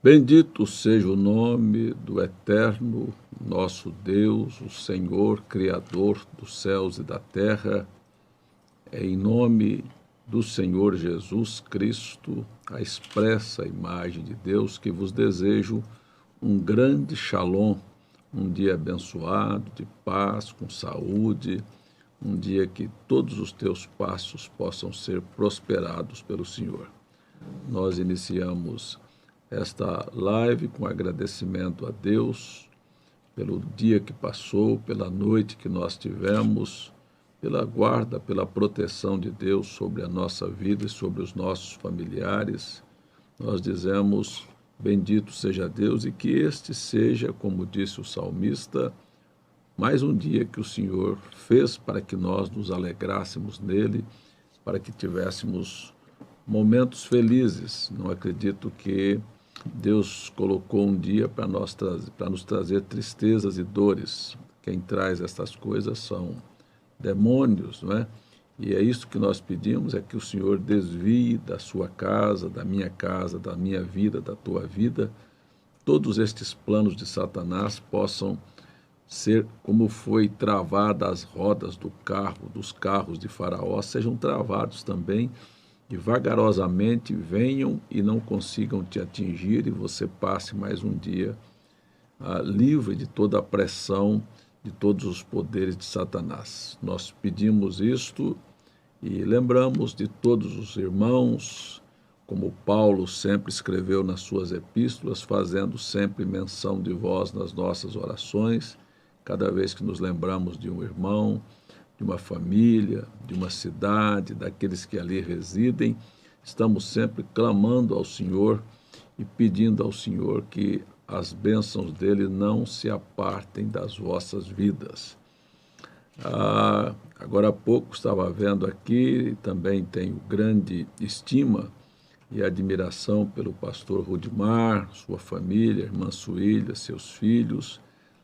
Bendito seja o nome do eterno nosso Deus, o Senhor, Criador dos céus e da terra. É em nome do Senhor Jesus Cristo, a expressa imagem de Deus, que vos desejo um grande shalom, um dia abençoado, de paz, com saúde, um dia que todos os teus passos possam ser prosperados pelo Senhor. Nós iniciamos esta live com agradecimento a Deus pelo dia que passou, pela noite que nós tivemos, pela guarda, pela proteção de Deus sobre a nossa vida e sobre os nossos familiares. Nós dizemos, bendito seja Deus, e que este seja, como disse o salmista, mais um dia que o Senhor fez para que nós nos alegrássemos nele, para que tivéssemos momentos felizes. Não acredito que Deus colocou um dia para nos trazer tristezas e dores. Quem traz essas coisas são demônios, não é? E é isso que nós pedimos, é que o Senhor desvie da sua casa, da minha vida, da tua vida, todos estes planos de Satanás possam ser como foi travada as rodas dos carros de Faraó, sejam travados também, e vagarosamente venham e não consigam te atingir, e você passe mais um dia livre de toda a pressão, de todos os poderes de Satanás. Nós pedimos isto e lembramos de todos os irmãos, como Paulo sempre escreveu nas suas epístolas, fazendo sempre menção de vós nas nossas orações, cada vez que nos lembramos de um irmão, de uma família, de uma cidade, daqueles que ali residem, estamos sempre clamando ao Senhor e pedindo ao Senhor que as bênçãos dele não se apartem das vossas vidas. Agora há pouco estava vendo aqui, também tenho grande estima e admiração pelo pastor Rudimar, sua família, irmã Suília, seus filhos,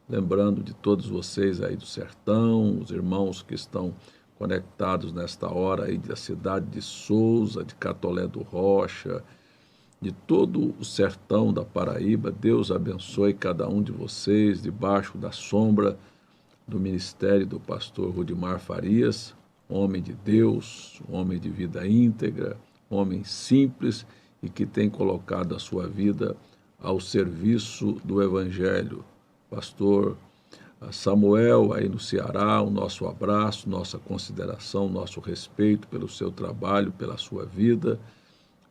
lembrando de todos vocês aí do sertão, os irmãos que estão conectados nesta hora aí da cidade de Souza, de Catolé do Rocha, de todo o sertão da Paraíba. Deus abençoe cada um de vocês, debaixo da sombra do ministério do pastor Rudimar Farias, homem de Deus, homem de vida íntegra, homem simples e que tem colocado a sua vida ao serviço do Evangelho. Pastor Samuel, aí no Ceará, o nosso abraço, nossa consideração, nosso respeito pelo seu trabalho, pela sua vida,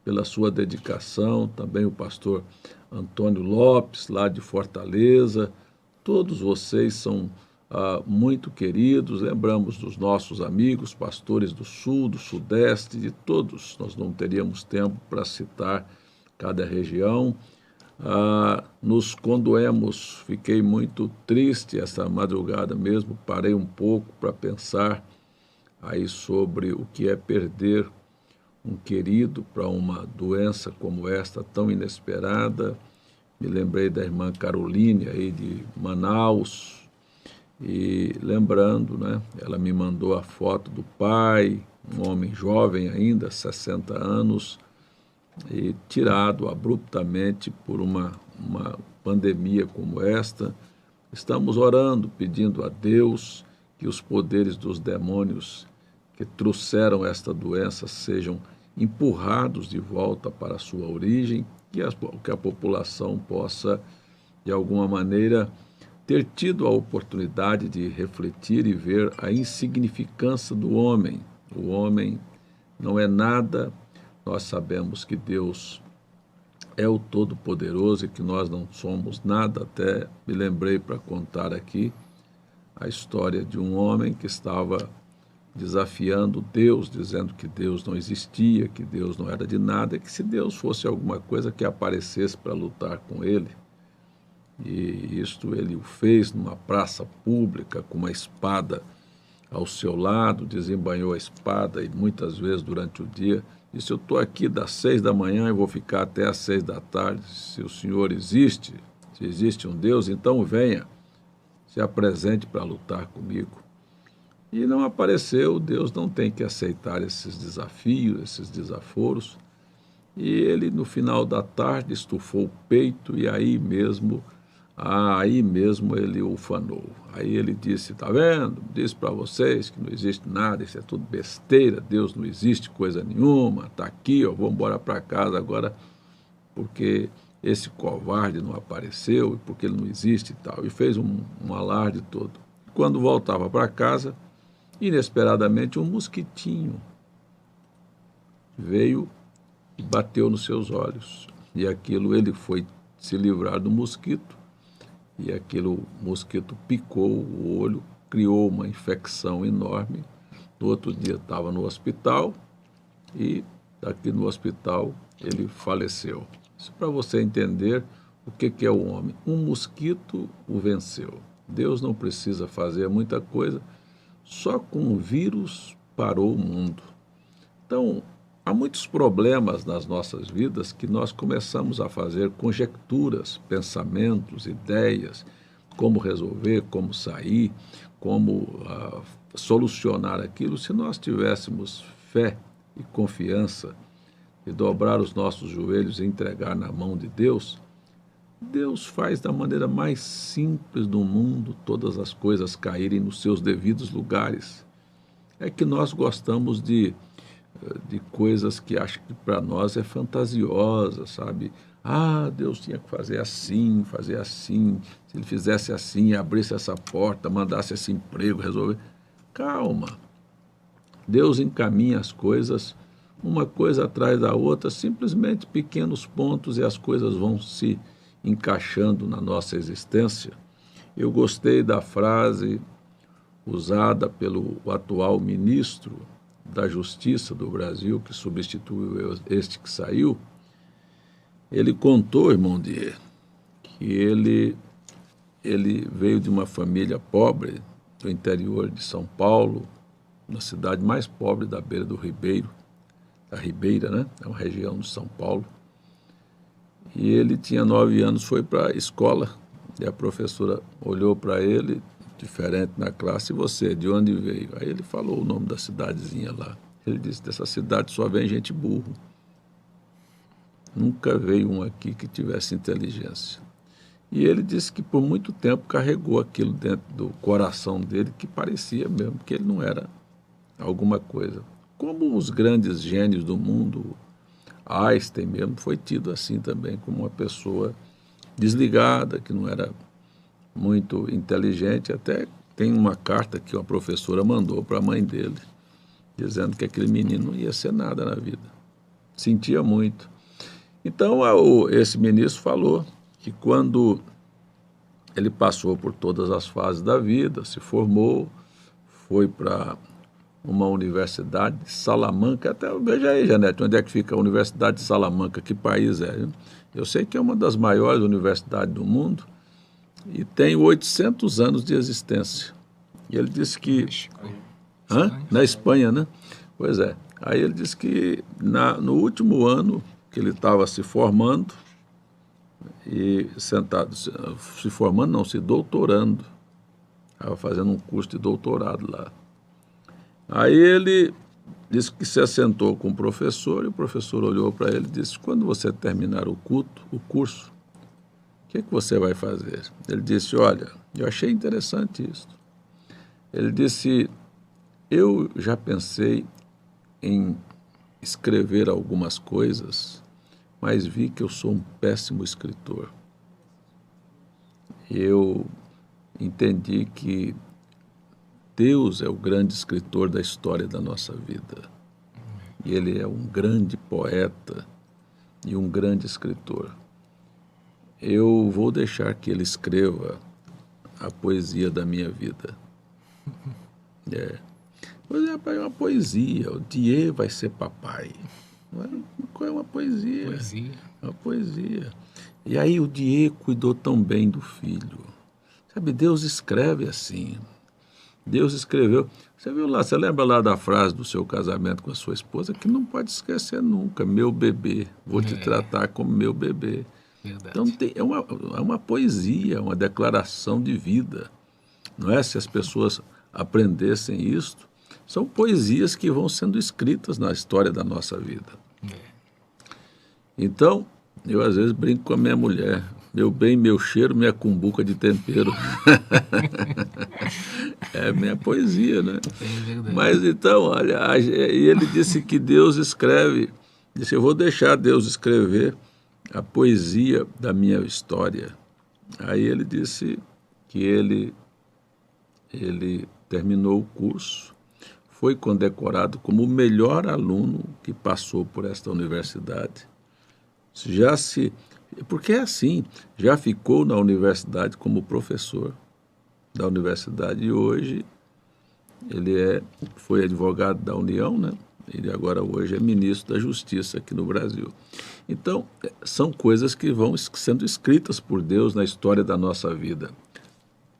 pela sua dedicação. Também o pastor Antônio Lopes, lá de Fortaleza. Todos vocês são muito queridos. Lembramos dos nossos amigos, pastores do Sul, do Sudeste, de todos. Nós não teríamos tempo para citar cada região. Nos condoemos, fiquei muito triste essa madrugada mesmo, parei um pouco para pensar aí sobre o que é perder um querido para uma doença como esta, tão inesperada. Me lembrei da irmã Caroline aí de Manaus, e lembrando, né, ela me mandou a foto do pai, um homem jovem ainda, 60 anos, e tirado abruptamente por uma pandemia como esta. Estamos orando, pedindo a Deus que os poderes dos demônios que trouxeram esta doença sejam empurrados de volta para a sua origem, que a população possa, de alguma maneira, ter tido a oportunidade de refletir e ver a insignificância do homem. O homem não é nada. Nós sabemos que Deus é o Todo-Poderoso e que nós não somos nada. Até me lembrei para contar aqui a história de um homem que estava desafiando Deus, dizendo que Deus não existia, que Deus não era de nada, e que se Deus fosse alguma coisa que aparecesse para lutar com ele. E isto ele o fez numa praça pública, com uma espada ao seu lado, desembainhou a espada e muitas vezes durante o dia disse: eu estou aqui das 6 da manhã e vou ficar até às 6 da tarde. Se o Senhor existe, se existe um Deus, então venha, se apresente para lutar comigo. E não apareceu. Deus não tem que aceitar esses desafios, esses desaforos. E ele, no final da tarde, estufou o peito e aí mesmo ele ufanou. Aí ele disse, tá vendo? Disse para vocês que não existe nada, isso é tudo besteira, Deus não existe coisa nenhuma, tá aqui, ó, vou embora para casa agora porque esse covarde não apareceu e porque ele não existe e tal. E fez um alarde todo. Quando voltava para casa, inesperadamente um mosquitinho veio e bateu nos seus olhos. E aquilo, ele foi se livrar do mosquito, e aquele mosquito picou o olho, criou uma infecção enorme. No outro dia estava no hospital e aqui no hospital ele faleceu. Isso para você entender o que é o homem. Um mosquito o venceu. Deus não precisa fazer muita coisa, só com um vírus parou o mundo. Então, há muitos problemas nas nossas vidas que nós começamos a fazer conjecturas, pensamentos, ideias, como resolver, como sair, como solucionar aquilo. Se nós tivéssemos fé e confiança e dobrar os nossos joelhos e entregar na mão de Deus, Deus faz da maneira mais simples do mundo todas as coisas caírem nos seus devidos lugares. É que nós gostamos de coisas que acho que para nós é fantasiosa, sabe? Ah, Deus tinha que fazer assim, se ele fizesse assim, abrisse essa porta, mandasse esse emprego, resolver. Calma, Deus encaminha as coisas, uma coisa atrás da outra, simplesmente pequenos pontos e as coisas vão se encaixando na nossa existência. Eu gostei da frase usada pelo atual ministro da Justiça do Brasil, que substituiu este que saiu. Ele contou, irmão Dier, que ele veio de uma família pobre do interior de São Paulo, na cidade mais pobre da beira do Ribeiro, a Ribeira, né? É uma região de São Paulo. E ele tinha 9 anos, foi para a escola, e a professora olhou para ele, diferente na classe, e você, de onde veio? Aí ele falou o nome da cidadezinha lá. Ele disse, dessa cidade só vem gente burro. Nunca veio um aqui que tivesse inteligência. E ele disse que por muito tempo carregou aquilo dentro do coração dele, que parecia mesmo que ele não era alguma coisa. Como os grandes gênios do mundo, Einstein mesmo foi tido assim também, como uma pessoa desligada, que não era muito inteligente. Até tem uma carta que uma professora mandou para a mãe dele, dizendo que aquele menino não ia ser nada na vida. Sentia muito. Então, esse ministro falou que quando ele passou por todas as fases da vida, se formou, foi para uma universidade de Salamanca, até veja aí, Janete, onde é que fica a Universidade de Salamanca, que país é? Eu sei que é uma das maiores universidades do mundo e tem 800 anos de existência. E ele disse que... Na Espanha, né? Pois é. Aí ele disse que no último ano que ele estava se formando, e sentado, se formando não, se doutorando, estava fazendo um curso de doutorado lá. Aí ele disse que se assentou com o professor, e o professor olhou para ele e disse, quando você terminar o curso, o que você vai fazer? Ele disse, olha, eu achei interessante isso. Ele disse, eu já pensei em escrever algumas coisas, mas vi que eu sou um péssimo escritor. Eu entendi que Deus é o grande escritor da história da nossa vida. E Ele é um grande poeta e um grande escritor. Eu vou deixar que Ele escreva a poesia da minha vida. Pois é uma poesia. O Dier vai ser papai. Qual é uma poesia? Poesia. Uma poesia. E aí o Dier cuidou tão bem do filho. Sabe, Deus escreve assim. Deus escreveu. Você viu lá, você lembra lá da frase do seu casamento com a sua esposa, que não pode esquecer nunca, meu bebê, vou te tratar como meu bebê. Verdade. Então é uma poesia, é uma declaração de vida. Não é? Se as pessoas aprendessem isto, são poesias que vão sendo escritas na história da nossa vida. Então, eu às vezes brinco com a minha mulher. Meu bem, meu cheiro, minha cumbuca de tempero. É minha poesia, né? É verdade. Mas então, olha, e ele disse que Deus escreve. Disse, eu vou deixar Deus escrever a poesia da minha história. Aí ele disse que ele terminou o curso, foi condecorado como o melhor aluno que passou por esta universidade. Porque é assim, já ficou na universidade como professor da universidade e hoje foi advogado da União, né? Ele agora hoje é ministro da Justiça aqui no Brasil. Então, são coisas que vão sendo escritas por Deus na história da nossa vida.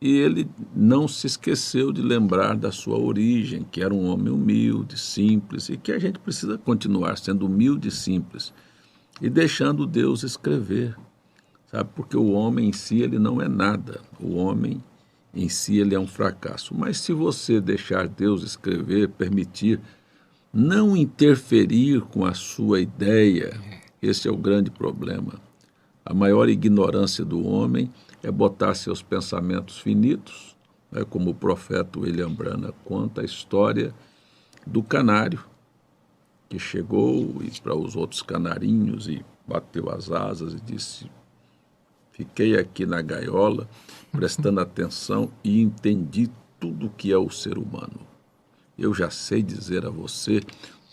E ele não se esqueceu de lembrar da sua origem, que era um homem humilde, simples, e que a gente precisa continuar sendo humilde e simples, e deixando Deus escrever, sabe? Porque o homem em si ele não é nada, o homem em si ele é um fracasso. Mas se você deixar Deus escrever, permitir, não interferir com a sua ideia, esse é o grande problema. A maior ignorância do homem é botar seus pensamentos finitos, né, como o profeta William Branham conta a história do canário, que chegou para os outros canarinhos e bateu as asas e disse, fiquei aqui na gaiola, prestando atenção e entendi tudo o que é o ser humano. Eu já sei dizer a você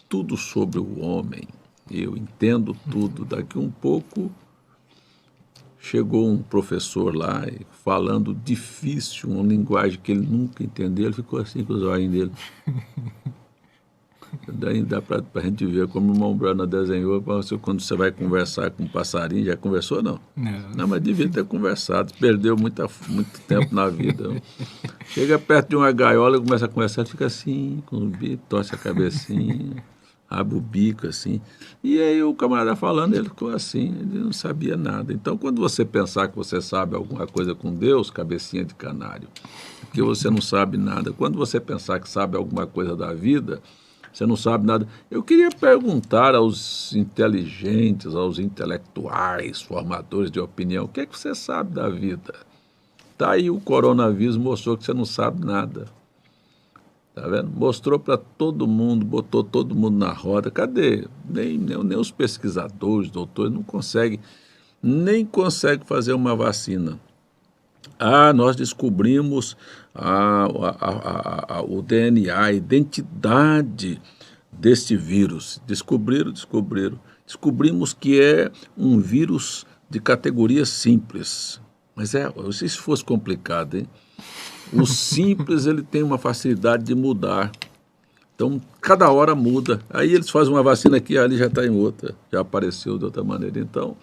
tudo sobre o homem, eu entendo tudo. Daqui um pouco chegou um professor lá falando difícil, uma linguagem que ele nunca entendeu, ele ficou assim com os olhos dele. Daí dá para a gente ver como o irmão Branham desenhou, quando você vai conversar com um passarinho, já conversou não? Não, mas devia ter conversado, perdeu muito tempo na vida. Chega perto de uma gaiola e começa a conversar, ele fica assim, com o bico, torce a cabecinha, abre o bico assim. E aí o camarada falando, ele ficou assim, ele não sabia nada. Então, quando você pensar que você sabe alguma coisa com Deus, cabecinha de canário, porque você não sabe nada. Quando você pensar que sabe alguma coisa da vida, você não sabe nada. Eu queria perguntar aos inteligentes, aos intelectuais, formadores de opinião, o que é que você sabe da vida? Tá aí o coronavírus mostrou que você não sabe nada. Tá vendo? Mostrou para todo mundo, botou todo mundo na roda. Cadê? Nem os pesquisadores, doutores, não conseguem, nem conseguem fazer uma vacina. Nós descobrimos o DNA, a identidade deste vírus. Descobriram. Descobrimos que é um vírus de categoria simples. Mas se isso fosse complicado, hein? O simples ele tem uma facilidade de mudar. Então, cada hora muda. Aí eles fazem uma vacina aqui, ali já está em outra, já apareceu de outra maneira. Então,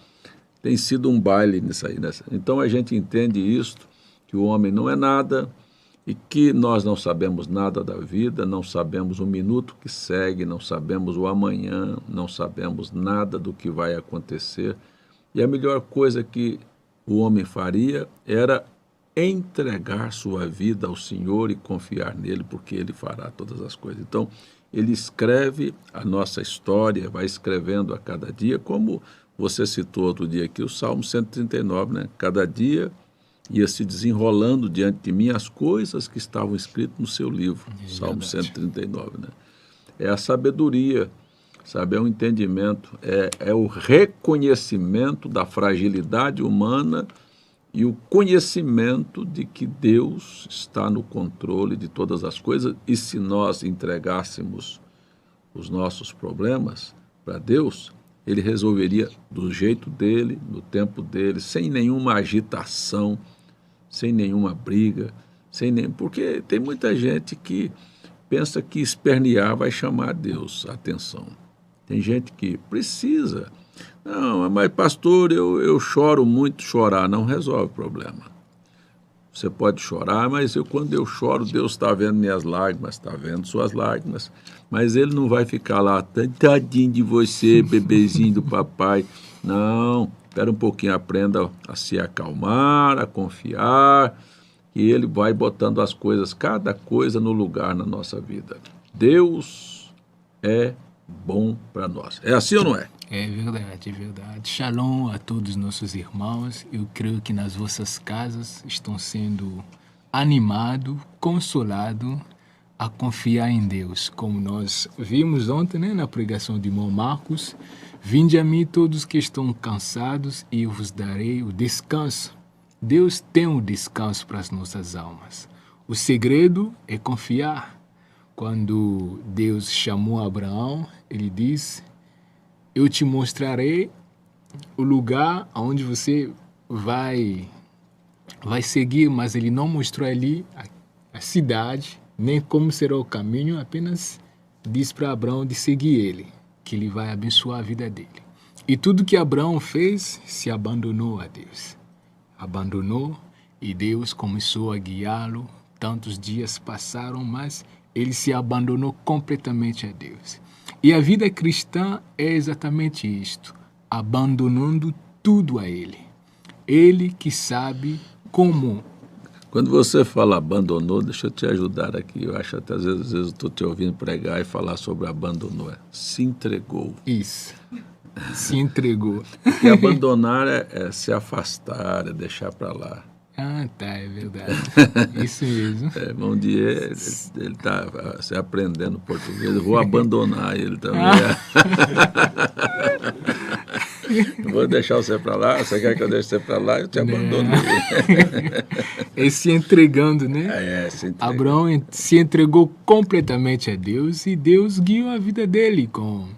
tem sido um baile nisso aí. Então, a gente entende isto, que o homem não é nada e que nós não sabemos nada da vida, não sabemos o minuto que segue, não sabemos o amanhã, não sabemos nada do que vai acontecer. E a melhor coisa que o homem faria era entregar sua vida ao Senhor e confiar nele, porque ele fará todas as coisas. Então, ele escreve a nossa história, vai escrevendo a cada dia, como você citou outro dia aqui, o Salmo 139, né? Cada dia ia se desenrolando diante de mim as coisas que estavam escritas no seu livro, Salmo 139, né? É a sabedoria, sabe? É o entendimento, é o reconhecimento da fragilidade humana e o conhecimento de que Deus está no controle de todas as coisas, e se nós entregássemos os nossos problemas para Deus, ele resolveria do jeito dele, no tempo dele, sem nenhuma agitação, sem nenhuma briga, porque tem muita gente que pensa que espernear vai chamar Deus a atenção. Tem gente que precisa. Não, mas pastor, eu choro muito, chorar não resolve o problema. Você pode chorar, mas quando eu choro, Deus está vendo minhas lágrimas, está vendo suas lágrimas. Mas ele não vai ficar lá, tadinho de você, bebezinho do papai. Não, espera um pouquinho, aprenda a se acalmar, a confiar, e ele vai botando as coisas, cada coisa no lugar na nossa vida. Deus é bom para nós. É assim ou não é? É verdade, é verdade. Shalom a todos os nossos irmãos. Eu creio que nas vossas casas estão sendo animados, consolados a confiar em Deus. Como nós vimos ontem, né, na pregação de irmão Marcos, vinde a mim todos que estão cansados e eu vos darei o descanso. Deus tem um descanso para as nossas almas. O segredo é confiar. Quando Deus chamou Abraão, ele disse: eu te mostrarei o lugar onde você vai seguir, mas ele não mostrou ali a cidade, nem como será o caminho, apenas disse para Abraão de seguir ele, que ele vai abençoar a vida dele. E tudo que Abraão fez, se abandonou a Deus. Abandonou e Deus começou a guiá-lo. Tantos dias passaram, mas ele se abandonou completamente a Deus. E a vida cristã é exatamente isto, abandonando tudo a Ele. Ele que sabe como. Quando você fala abandonou, deixa eu te ajudar aqui. Eu acho até às vezes eu estou te ouvindo pregar e falar sobre abandonou. Se entregou. Isso. Se entregou. Porque abandonar é se afastar, é deixar para lá. Ah, tá, é verdade. Isso mesmo. Um dia ele está se aprendendo português, eu vou abandonar ele também. Não vou deixar você para lá, você quer que eu deixe você para lá, eu te abandono. É se entregando, né? Se entregou. Abraão se entregou completamente a Deus e Deus guiou a vida dele com...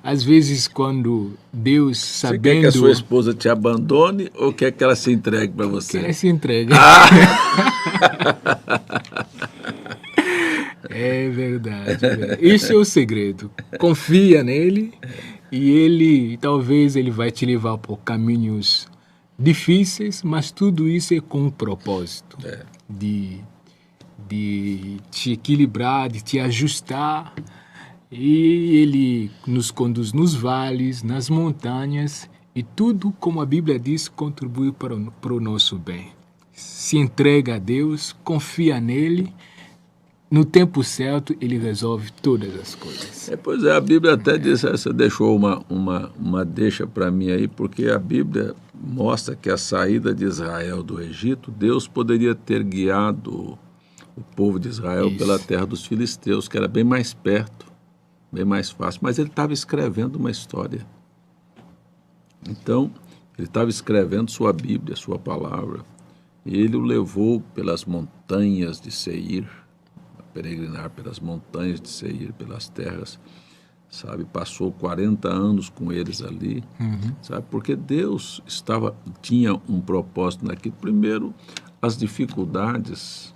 Às vezes, quando Deus, sabendo... Você quer que a sua esposa te abandone ou quer que ela se entregue para você? Que ela se entregue. É verdade. Esse é o segredo. Confia nele e ele, talvez ele vai te levar por caminhos difíceis, mas tudo isso é com um propósito. De te equilibrar, de te ajustar. E ele nos conduz nos vales, nas montanhas, e tudo, como a Bíblia diz, contribui para o nosso bem. Se entrega a Deus, confia nele, no tempo certo ele resolve todas as coisas. Pois é, a Bíblia até diz, você deixou uma deixa para mim aí, porque a Bíblia mostra que a saída de Israel do Egito, Deus poderia ter guiado o povo de Israel pela terra dos filisteus, que era bem mais perto, bem mais fácil, mas ele estava escrevendo uma história. Então, ele estava escrevendo sua Bíblia, sua palavra, e ele o levou pelas montanhas de Seir, a peregrinar pelas montanhas de Seir, pelas terras, sabe? Passou 40 anos com eles ali, sabe? Porque Deus tinha um propósito naquilo. Primeiro, as dificuldades,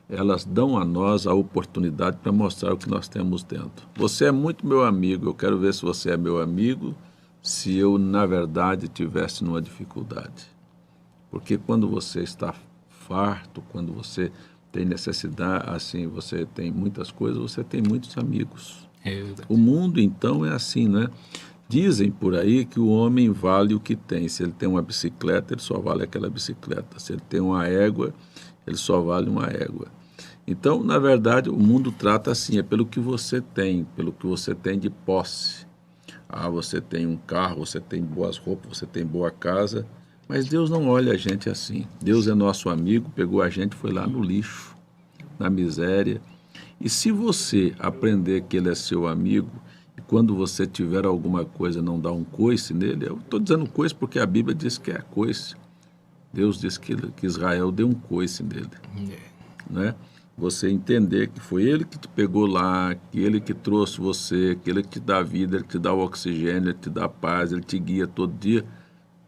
elas dão a nós a oportunidade para mostrar o que nós temos dentro. Você é muito meu amigo, eu quero ver se você é meu amigo, se eu, na verdade, tivesse numa dificuldade. Porque quando você está farto, quando você tem necessidade, assim, você tem muitas coisas, você tem muitos amigos. O mundo, então, é assim, né? Dizem por aí que o homem vale o que tem. Se ele tem uma bicicleta, ele só vale aquela bicicleta. Se ele tem uma égua, ele só vale uma égua. Então, na verdade, o mundo trata assim, é pelo que você tem de posse. Você tem um carro, você tem boas roupas, você tem boa casa, mas Deus não olha a gente assim. Deus é nosso amigo, pegou a gente, foi lá no lixo, na miséria. E se você aprender que ele é seu amigo, e quando você tiver alguma coisa, não dá um coice nele, eu estou dizendo coice porque a Bíblia diz que é coice. Deus diz que Israel deu um coice nele. Né? Você entender que foi ele que te pegou lá, que ele que trouxe você, que ele que te dá vida, ele que te dá o oxigênio, ele te dá paz, ele te guia todo dia,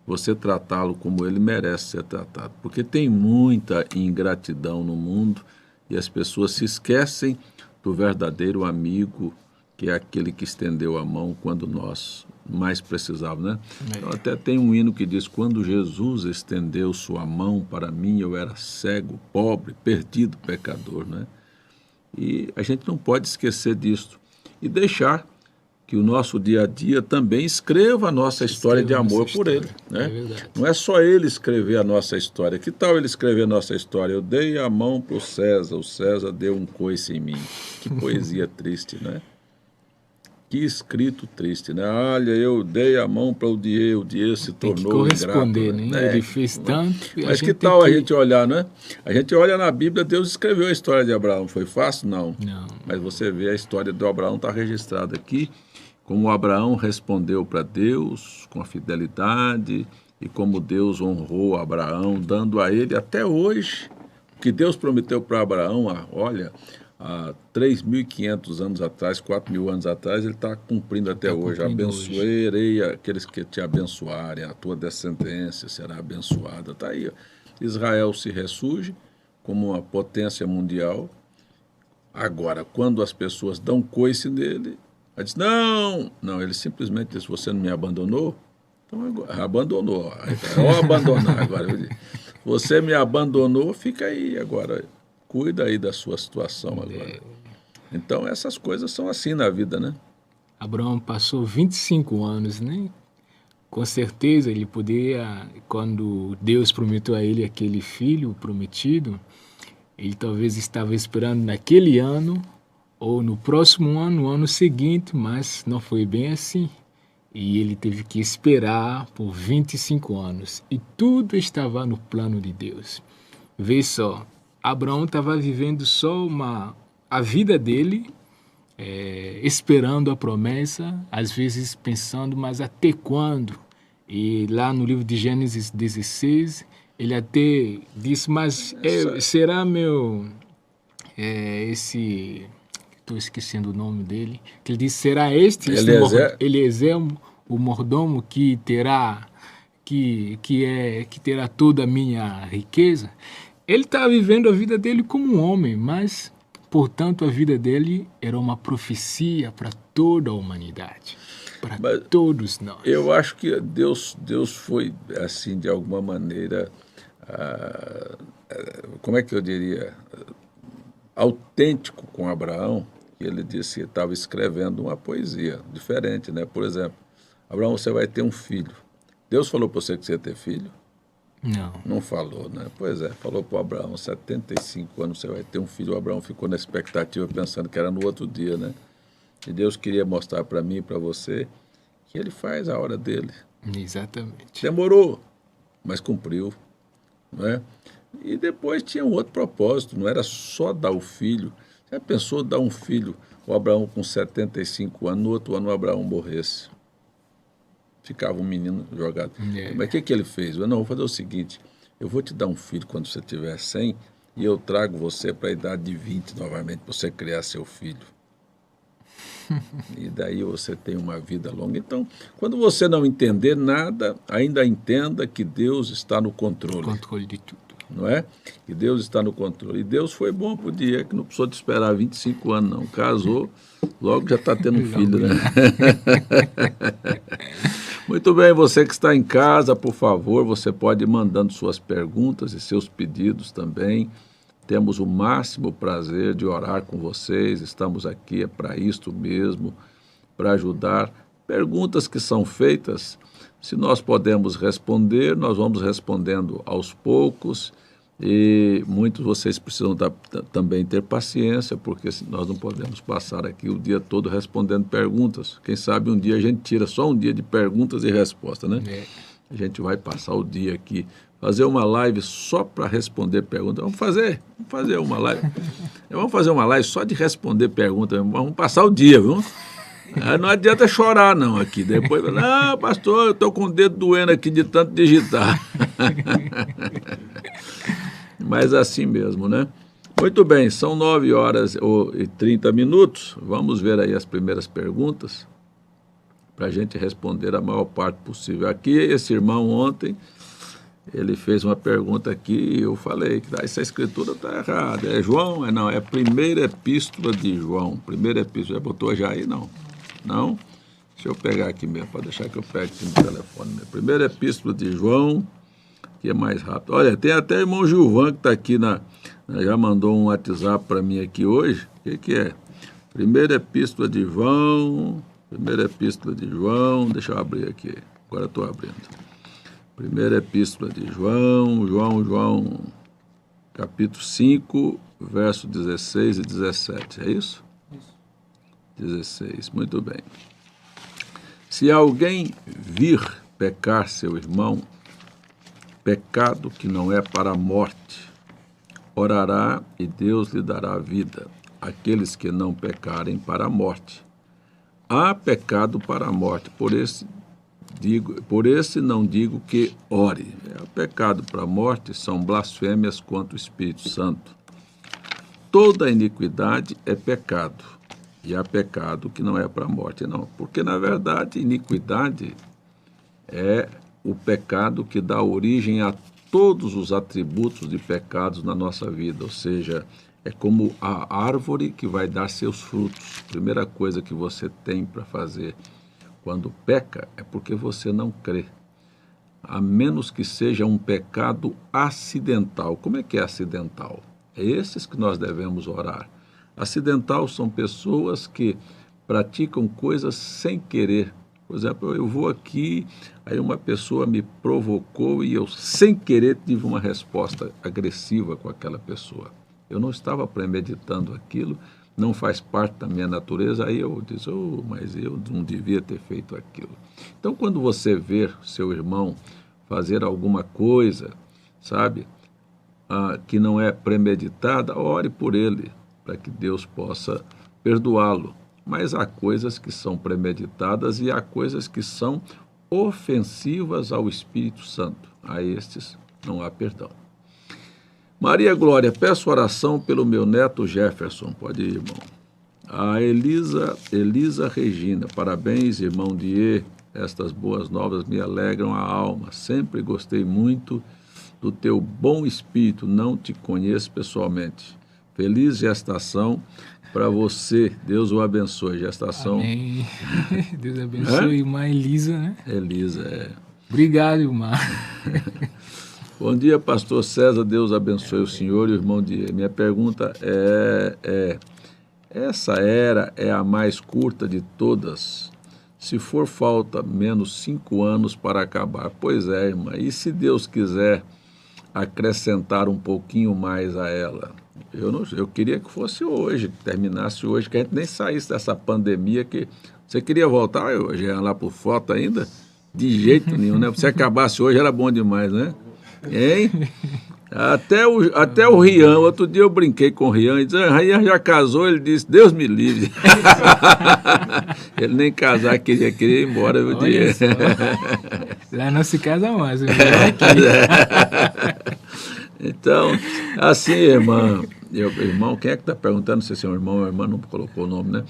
você tratá-lo como ele merece ser tratado. Porque tem muita ingratidão no mundo e as pessoas se esquecem do verdadeiro amigo, que é aquele que estendeu a mão quando nós mais precisávamos, né? Então, até tem um hino que diz: quando Jesus estendeu sua mão para mim, eu era cego, pobre, perdido, pecador, né? E a gente não pode esquecer disso e deixar que o nosso dia a dia também escreva a nossa história de amor por ele, né? Não é só ele escrever a nossa história. Que tal ele escrever a nossa história? Eu dei a mão para o César deu um coice em mim. Que poesia triste, né? que escrito triste, né? Olha, eu dei a mão para o Diego se Tem que tornou corresponder, ingrato, né? né? Ele fez tanto e a Mas que gente tem tal a que... gente olhar, né? A gente olha na Bíblia, Deus escreveu a história de Abraão. Foi fácil? Não. Não. Mas você vê a história do Abraão, está registrada aqui, como Abraão respondeu para Deus com a fidelidade e como Deus honrou Abraão, dando a ele até hoje o que Deus prometeu para Abraão, olha, há 3.500 anos atrás, 4.000 anos atrás, ele está cumprindo até hoje. Abençoarei aqueles que te abençoarem, a tua descendência será abençoada. Está aí, ó. Israel se ressurge como uma potência mundial. Agora, quando as pessoas dão coice nele, ele diz, não, ele simplesmente diz, você não me abandonou? Então, agora, abandonou. Ou abandonar agora. Você me abandonou, fica aí agora. Cuida aí da sua situação agora. Então, essas coisas são assim na vida, né? Abraão passou 25 anos, né? Com certeza ele poderia, quando Deus prometeu a ele aquele filho prometido, ele talvez estava esperando naquele ano ou no próximo ano, no ano seguinte, mas não foi bem assim. E ele teve que esperar por 25 anos. E tudo estava no plano de Deus. Vê só, Abraão estava vivendo só a vida dele, esperando a promessa, às vezes pensando, mas até quando? E lá no livro de Gênesis 16, ele até disse, mas será meu... Estou esquecendo o nome dele, que ele disse, será este Eliezer, o mordomo que terá toda a minha riqueza? Ele está vivendo a vida dele como um homem, mas, portanto, a vida dele era uma profecia para toda a humanidade, para todos nós. Eu acho que Deus foi, assim, de alguma maneira, como é que eu diria, autêntico com Abraão. Ele disse que estava escrevendo uma poesia diferente, né? Por exemplo, Abraão, você vai ter um filho. Deus falou para você que você ia ter filho? Não. Não falou, né? Pois é, falou para o Abraão, 75 anos você vai ter um filho. O Abraão ficou na expectativa, pensando que era no outro dia, né? E Deus queria mostrar para mim e para você que ele faz a hora dele. Exatamente. Demorou, mas cumpriu, né? E depois tinha um outro propósito, não era só dar o filho. Já pensou dar um filho, o Abraão com 75 anos, no outro ano o Abraão morresse? Ficava um menino jogado. Mas o que ele fez? Eu não, vou fazer o seguinte, eu vou te dar um filho quando você tiver 100 e eu trago você para a idade de 20 novamente, para você criar seu filho. E daí você tem uma vida longa. Então, quando você não entender nada, ainda entenda que Deus está no controle. Controle de tudo. Não é? Que Deus está no controle. E Deus foi bom pro dia, que não precisou de esperar 25 anos, não. Casou, logo já está tendo um filho, né? Muito bem, você que está em casa, por favor, você pode ir mandando suas perguntas e seus pedidos também. Temos o máximo prazer de orar com vocês, estamos aqui para isto mesmo, para ajudar. Perguntas que são feitas, se nós podemos responder, nós vamos respondendo aos poucos, e muitos de vocês precisam também ter paciência, porque nós não podemos passar aqui o dia todo respondendo perguntas. Quem sabe um dia a gente tira só um dia de perguntas e respostas, né? A gente vai passar o dia aqui, fazer uma live só para responder perguntas. Vamos fazer uma live. Vamos fazer uma live só de responder perguntas. Vamos passar o dia, viu? Não adianta chorar, não, aqui. Depois, não, pastor, eu estou com o dedo doendo aqui de tanto digitar. Mas assim mesmo, né? Muito bem, são 9h30. Vamos ver aí as primeiras perguntas, para a gente responder a maior parte possível. Aqui, esse irmão ontem, ele fez uma pergunta aqui e eu falei que essa escritura está errada. É João? Não, é a primeira epístola de João. Primeira epístola, já botou já aí? Não. Não? Deixa eu pegar aqui mesmo, para deixar que eu pegue aqui no telefone. Primeira epístola de João, que é mais rápido. Olha, tem até o irmão Gilvan que está aqui, já mandou um WhatsApp para mim aqui hoje. O que é? Primeira epístola de João, deixa eu abrir aqui, agora estou abrindo. Primeira epístola de João, capítulo 5, verso 16 e 17, é isso? 16. Muito bem. Se alguém vir pecar seu irmão, pecado que não é para a morte, orará e Deus lhe dará vida. Aqueles que não pecarem para a morte. Há pecado para a morte, por esse não digo que ore. Pecado para a morte são blasfêmias contra o Espírito Santo. Toda iniquidade é pecado, e há pecado que não é para a morte, não. Porque, na verdade, iniquidade é o pecado que dá origem a todos os atributos de pecados na nossa vida, ou seja, é como a árvore que vai dar seus frutos. A primeira coisa que você tem para fazer quando peca é porque você não crê, a menos que seja um pecado acidental. Como é que é acidental? É esses que nós devemos orar. Acidental são pessoas que praticam coisas sem querer. Por exemplo, eu vou aqui, aí uma pessoa me provocou e eu, sem querer, tive uma resposta agressiva com aquela pessoa. Eu não estava premeditando aquilo, não faz parte da minha natureza, aí eu disse, mas eu não devia ter feito aquilo. Então, quando você ver seu irmão fazer alguma coisa, sabe, que não é premeditada, ore por ele, para que Deus possa perdoá-lo. Mas há coisas que são premeditadas e há coisas que são ofensivas ao Espírito Santo. A estes não há perdão. Maria Glória, peço oração pelo meu neto Jefferson. Pode ir, irmão. A Elisa Regina, parabéns, irmão Die. Estas boas novas me alegram a alma. Sempre gostei muito do teu bom espírito. Não te conheço pessoalmente. Feliz gestação para você. Deus o abençoe. Gestação. Amém. Deus abençoe, irmã Elisa, né? Elisa, é. Obrigado, irmã. Bom dia, pastor César. Deus abençoe o senhor e o irmão Die. Minha pergunta essa era é a mais curta de todas? Se for falta menos 5 anos para acabar. Pois é, irmã. E se Deus quiser acrescentar um pouquinho mais a ela? Eu queria que fosse hoje, que terminasse hoje, que a gente nem saísse dessa pandemia. Que você queria voltar hoje, lá por foto ainda? De jeito nenhum, né? Se acabasse hoje era bom demais, né? Hein? Até o Rian, outro dia eu brinquei com o Rian, e disse, Rian já casou, ele disse, Deus me livre. Ele nem casar queria ir embora. Lá não se casa mais, o é aqui. Então, assim, irmão, quem é que está perguntando se é um irmão ou uma irmã, não colocou o nome, né?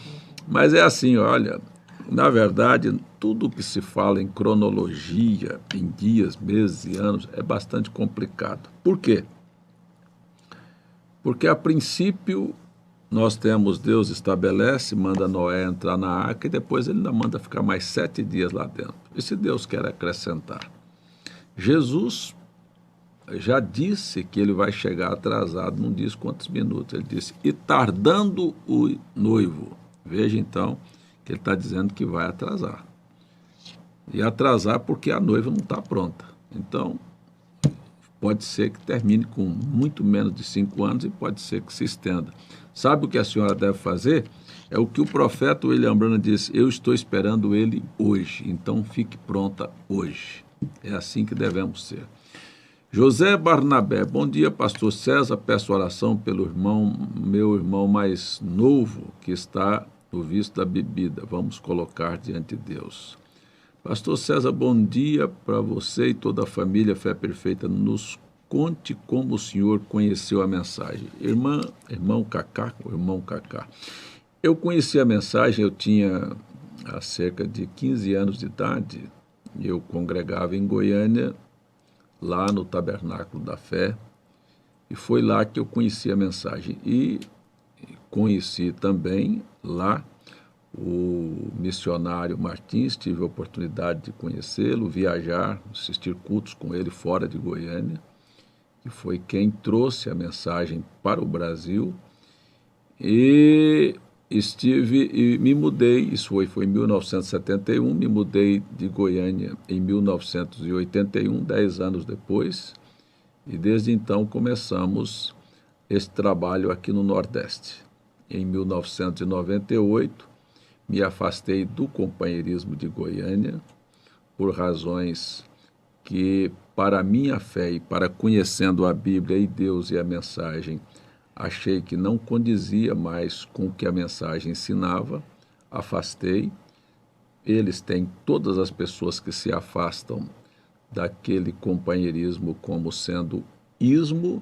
Mas é assim, olha, na verdade, tudo que se fala em cronologia, em dias, meses e anos, é bastante complicado. Por quê? Porque, a princípio, nós temos, Deus estabelece, manda Noé entrar na arca e depois ele ainda manda ficar mais 7 dias lá dentro. E se Deus quer acrescentar? Jesus já disse que ele vai chegar atrasado, não diz quantos minutos, ele disse, e tardando o noivo. Veja, então, que ele está dizendo que vai atrasar. E atrasar porque a noiva não está pronta. Então, pode ser que termine com muito menos de 5 anos e pode ser que se estenda. Sabe o que a senhora deve fazer? É o que o profeta William Branham disse, eu estou esperando ele hoje, então fique pronta hoje. É assim que devemos ser. José Barnabé, bom dia, pastor César, peço oração pelo meu irmão mais novo, que está no vício da bebida. Vamos colocar diante de Deus. Pastor César, bom dia para você e toda a família Fé Perfeita. Nos conte como o senhor conheceu a mensagem. Irmão Cacá. Eu conheci a mensagem, eu tinha há cerca de 15 anos de idade. Eu congregava em Goiânia, lá no Tabernáculo da Fé, e foi lá que eu conheci a mensagem. E conheci também lá o missionário Martins, tive a oportunidade de conhecê-lo, viajar, assistir cultos com ele fora de Goiânia, que foi quem trouxe a mensagem para o Brasil. E me mudei, isso foi em 1971, me mudei de Goiânia em 1981, 10 anos depois, e desde então começamos esse trabalho aqui no Nordeste. Em 1998, me afastei do companheirismo de Goiânia por razões que, para a minha fé e para conhecendo a Bíblia e Deus e a mensagem, achei que não condizia mais com o que a mensagem ensinava, afastei. Eles têm todas as pessoas que se afastam daquele companheirismo como sendo ismo,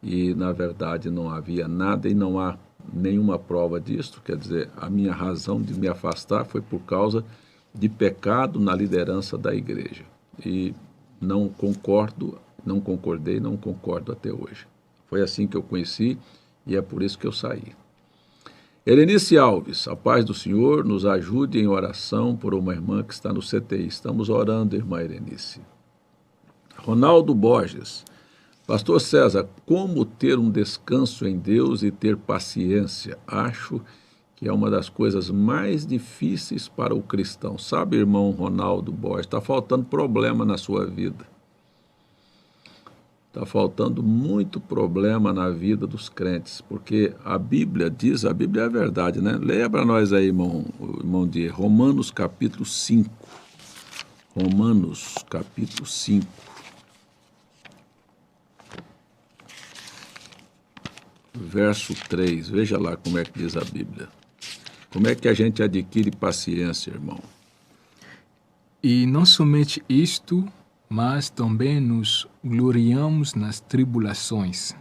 e na verdade não havia nada e não há nenhuma prova disto. Quer dizer, a minha razão de me afastar foi por causa de pecado na liderança da igreja, e não concordei, não concordo até hoje. Foi assim que eu conheci e é por isso que eu saí. Helenice Alves, a paz do Senhor, nos ajude em oração por uma irmã que está no CTI. Estamos orando, irmã Helenice. Ronaldo Borges, Pastor César, como ter um descanso em Deus e ter paciência? Acho que é uma das coisas mais difíceis para o cristão. Sabe, irmão Ronaldo Borges, está faltando problema na sua vida. Está faltando muito problema na vida dos crentes, porque a Bíblia diz, a Bíblia é verdade, né? Leia para nós aí, irmão de Romanos capítulo 5. Romanos capítulo 5. Verso 3, veja lá como é que diz a Bíblia. Como é que a gente adquire paciência, irmão? E não somente isto, mas também nos gloriamos nas tribulações,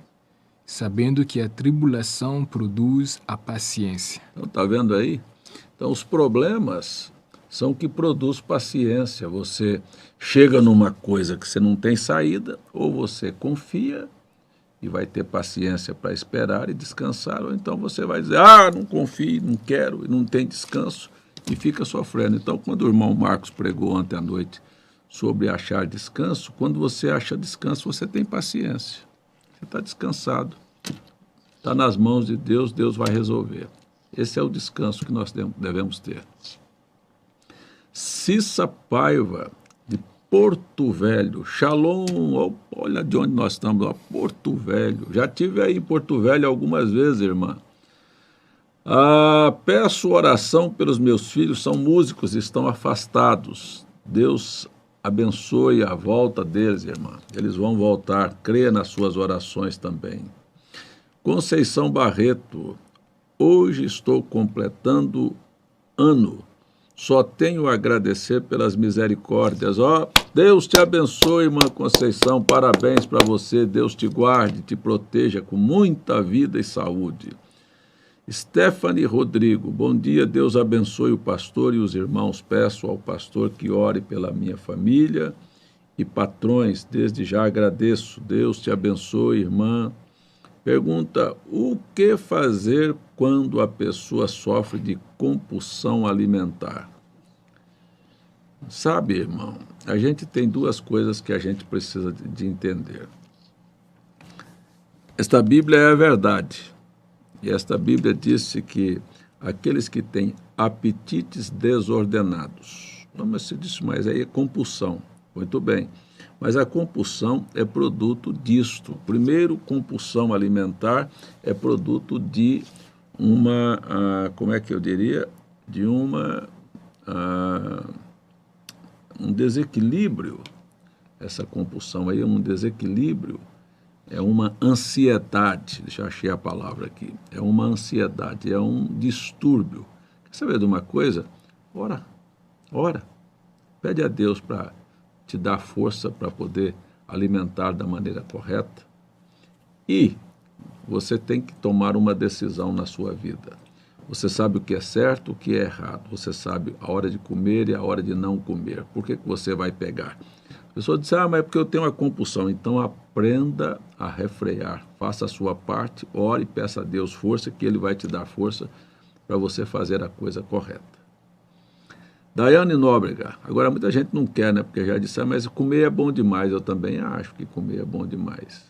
sabendo que a tribulação produz a paciência. Então, está vendo aí? Então, os problemas são que produz paciência. Você chega numa coisa que você não tem saída, ou você confia e vai ter paciência para esperar e descansar, ou então você vai dizer, não confio, não quero, e não tem descanso, e fica sofrendo. Então, quando o irmão Marcos pregou ontem à noite sobre achar descanso, quando você acha descanso, você tem paciência. Você está descansado, está nas mãos de Deus, Deus vai resolver. Esse é o descanso que nós devemos ter. Cissa Paiva, de Porto Velho. Shalom, olha de onde nós estamos, ó, Porto Velho. Já estive aí em Porto Velho algumas vezes, irmã. Peço oração pelos meus filhos, são músicos, estão afastados. Deus abençoe a volta deles, irmã. Eles vão voltar, creia nas suas orações também. Conceição Barreto, hoje estou completando ano. Só tenho a agradecer pelas misericórdias. Deus te abençoe, irmã Conceição. Parabéns para você. Deus te guarde, te proteja com muita vida e saúde. Stephanie Rodrigo, bom dia. Deus abençoe o pastor e os irmãos. Peço ao pastor que ore pela minha família e patrões. Desde já agradeço. Deus te abençoe, irmã. Pergunta, o que fazer quando a pessoa sofre de compulsão alimentar? Sabe, irmão, a gente tem duas coisas que a gente precisa de entender. Esta Bíblia é a verdade. E esta Bíblia disse que aqueles que têm apetites desordenados. Não, mas você disse, mas aí é compulsão. Muito bem. Mas a compulsão é produto disto. Primeiro, compulsão alimentar é produto de uma, como é que eu diria? De um desequilíbrio. Essa compulsão aí é um desequilíbrio, é uma ansiedade. Deixa eu achar a palavra aqui. É uma ansiedade, é um distúrbio. Quer saber de uma coisa? Ora. Pede a Deus para te dar força para poder alimentar da maneira correta. E você tem que tomar uma decisão na sua vida. Você sabe o que é certo, o que é errado. Você sabe a hora de comer e a hora de não comer. Por que você vai pegar? A pessoa diz, mas é porque eu tenho uma compulsão. Então aprenda a refrear. Faça a sua parte, ore e peça a Deus força, que Ele vai te dar força para você fazer a coisa correta. Daiane Nóbrega, agora muita gente não quer, né? Porque já disse, mas comer é bom demais. Eu também acho que comer é bom demais.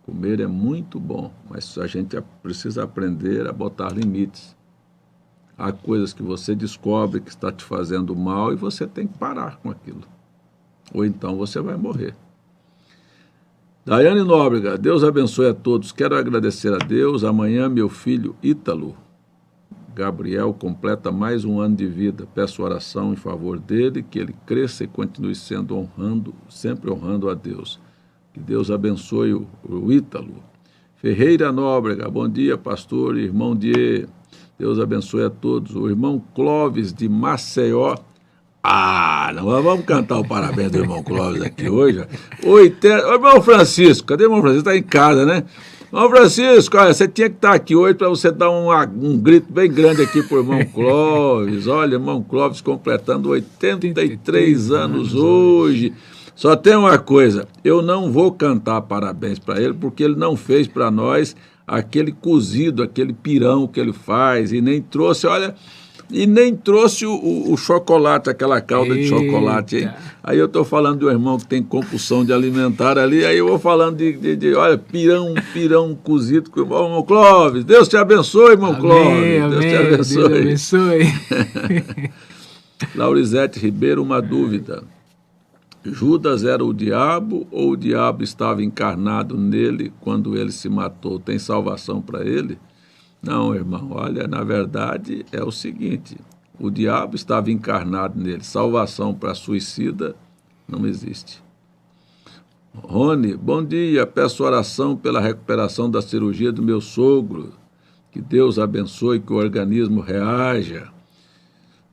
Comer é muito bom, mas a gente precisa aprender a botar limites. Há coisas que você descobre que está te fazendo mal e você tem que parar com aquilo. Ou então você vai morrer. Daiane Nóbrega, Deus abençoe a todos. Quero agradecer a Deus. Amanhã meu filho Ítalo, Gabriel completa mais um ano de vida. Peço oração em favor dele, que ele cresça e continue sempre honrando a Deus. Que Deus abençoe o Ítalo. Ferreira Nóbrega, bom dia, pastor, irmão Die. Deus abençoe a todos. O irmão Clóvis de Maceió. Não, vamos cantar o parabéns do irmão Clóvis aqui hoje. Ô, irmão Francisco, cadê o irmão Francisco? Está em casa, né? Irmão Francisco, olha, você tinha que estar aqui hoje para você dar um grito bem grande aqui para o irmão Clóvis. Olha, irmão Clóvis completando 83 anos hoje. Só tem uma coisa, eu não vou cantar parabéns para ele, porque ele não fez para nós aquele cozido, aquele pirão que ele faz, e nem trouxe, o chocolate, aquela calda de chocolate. Hein? Aí eu estou falando de um irmão que tem compulsão de alimentar ali, aí eu vou falando olha, pirão cozido com o irmão Clóvis. Deus te abençoe, irmão Clóvis. Amém, Deus te abençoe. Deus abençoe. Laurizete Ribeiro, uma dúvida. Judas era o diabo ou o diabo estava encarnado nele quando ele se matou? Tem salvação para ele? Não, irmão, olha, na verdade é o seguinte, o diabo estava encarnado nele, salvação para suicida não existe. Rony, bom dia, peço oração pela recuperação da cirurgia do meu sogro, que Deus abençoe, que o organismo reaja.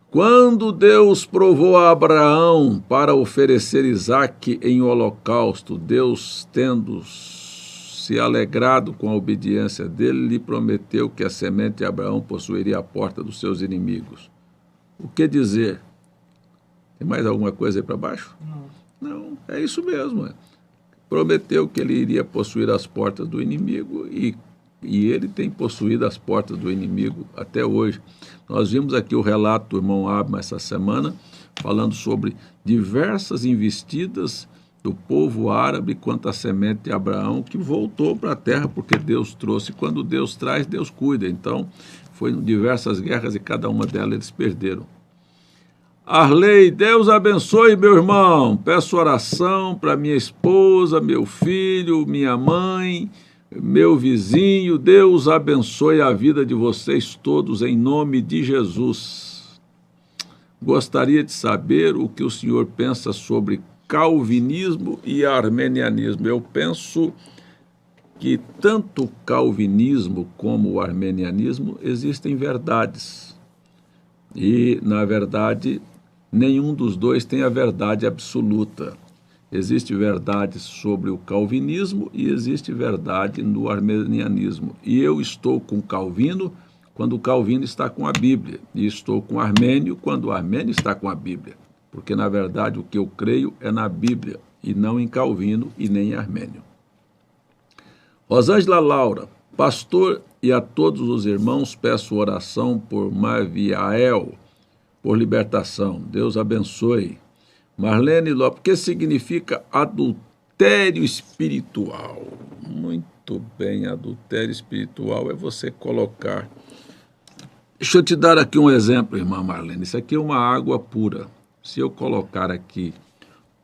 Quando Deus provou a Abraão para oferecer Isaque em holocausto, Deus, tendo se alegrado com a obediência dele, lhe prometeu que a semente de Abraão possuiria a porta dos seus inimigos. O que dizer? Tem mais alguma coisa aí para baixo? Não, é isso mesmo. Prometeu que ele iria possuir as portas do inimigo e ele tem possuído as portas do inimigo até hoje. Nós vimos aqui o relato do irmão Abma essa semana, falando sobre diversas investidas do povo árabe quanto à semente de Abraão, que voltou para a terra porque Deus trouxe. Quando Deus traz, Deus cuida. Então, foi em diversas guerras e cada uma delas eles perderam. Arley, Deus abençoe, meu irmão. Peço oração para minha esposa, meu filho, minha mãe, meu vizinho. Deus abençoe a vida de vocês todos em nome de Jesus. Gostaria de saber o que o senhor pensa sobre calvinismo e armenianismo. Eu penso que tanto o calvinismo como o armenianismo existem verdades. E, na verdade, nenhum dos dois tem a verdade absoluta. Existe verdade sobre o calvinismo e existe verdade no armenianismo. E eu estou com Calvino quando o Calvino está com a Bíblia. E estou com Armênio quando o Armênio está com a Bíblia. Porque, na verdade, o que eu creio é na Bíblia, e não em Calvino e nem em Armênio. Rosângela Laura, pastor e a todos os irmãos, peço oração por Maviael, por libertação. Deus abençoe. Marlene Lopes, o que significa adultério espiritual? Muito bem, adultério espiritual é você colocar... Deixa eu te dar aqui um exemplo, irmã Marlene. Isso aqui é uma água pura. Se eu colocar aqui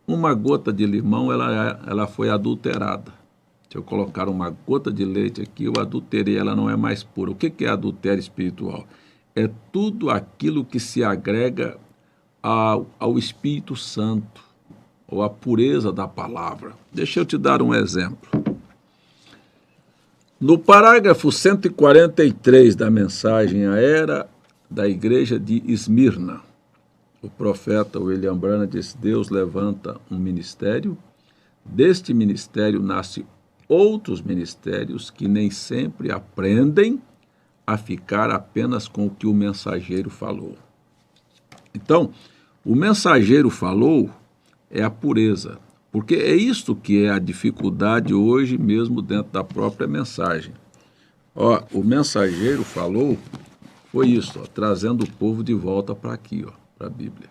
uma gota de limão, ela foi adulterada. Se eu colocar uma gota de leite aqui, eu adulterei, ela não é mais pura. O que é adultério espiritual? É tudo aquilo que se agrega ao Espírito Santo, ou à pureza da palavra. Deixa eu te dar um exemplo. No parágrafo 143 da mensagem à era da igreja de Esmirna, o profeta William Branham disse: Deus levanta um ministério, deste ministério nasce outros ministérios que nem sempre aprendem a ficar apenas com o que o mensageiro falou. Então, o mensageiro falou é a pureza, porque é isto que é a dificuldade hoje mesmo dentro da própria mensagem. O mensageiro falou, foi isso, trazendo o povo de volta para aqui, para a Bíblia.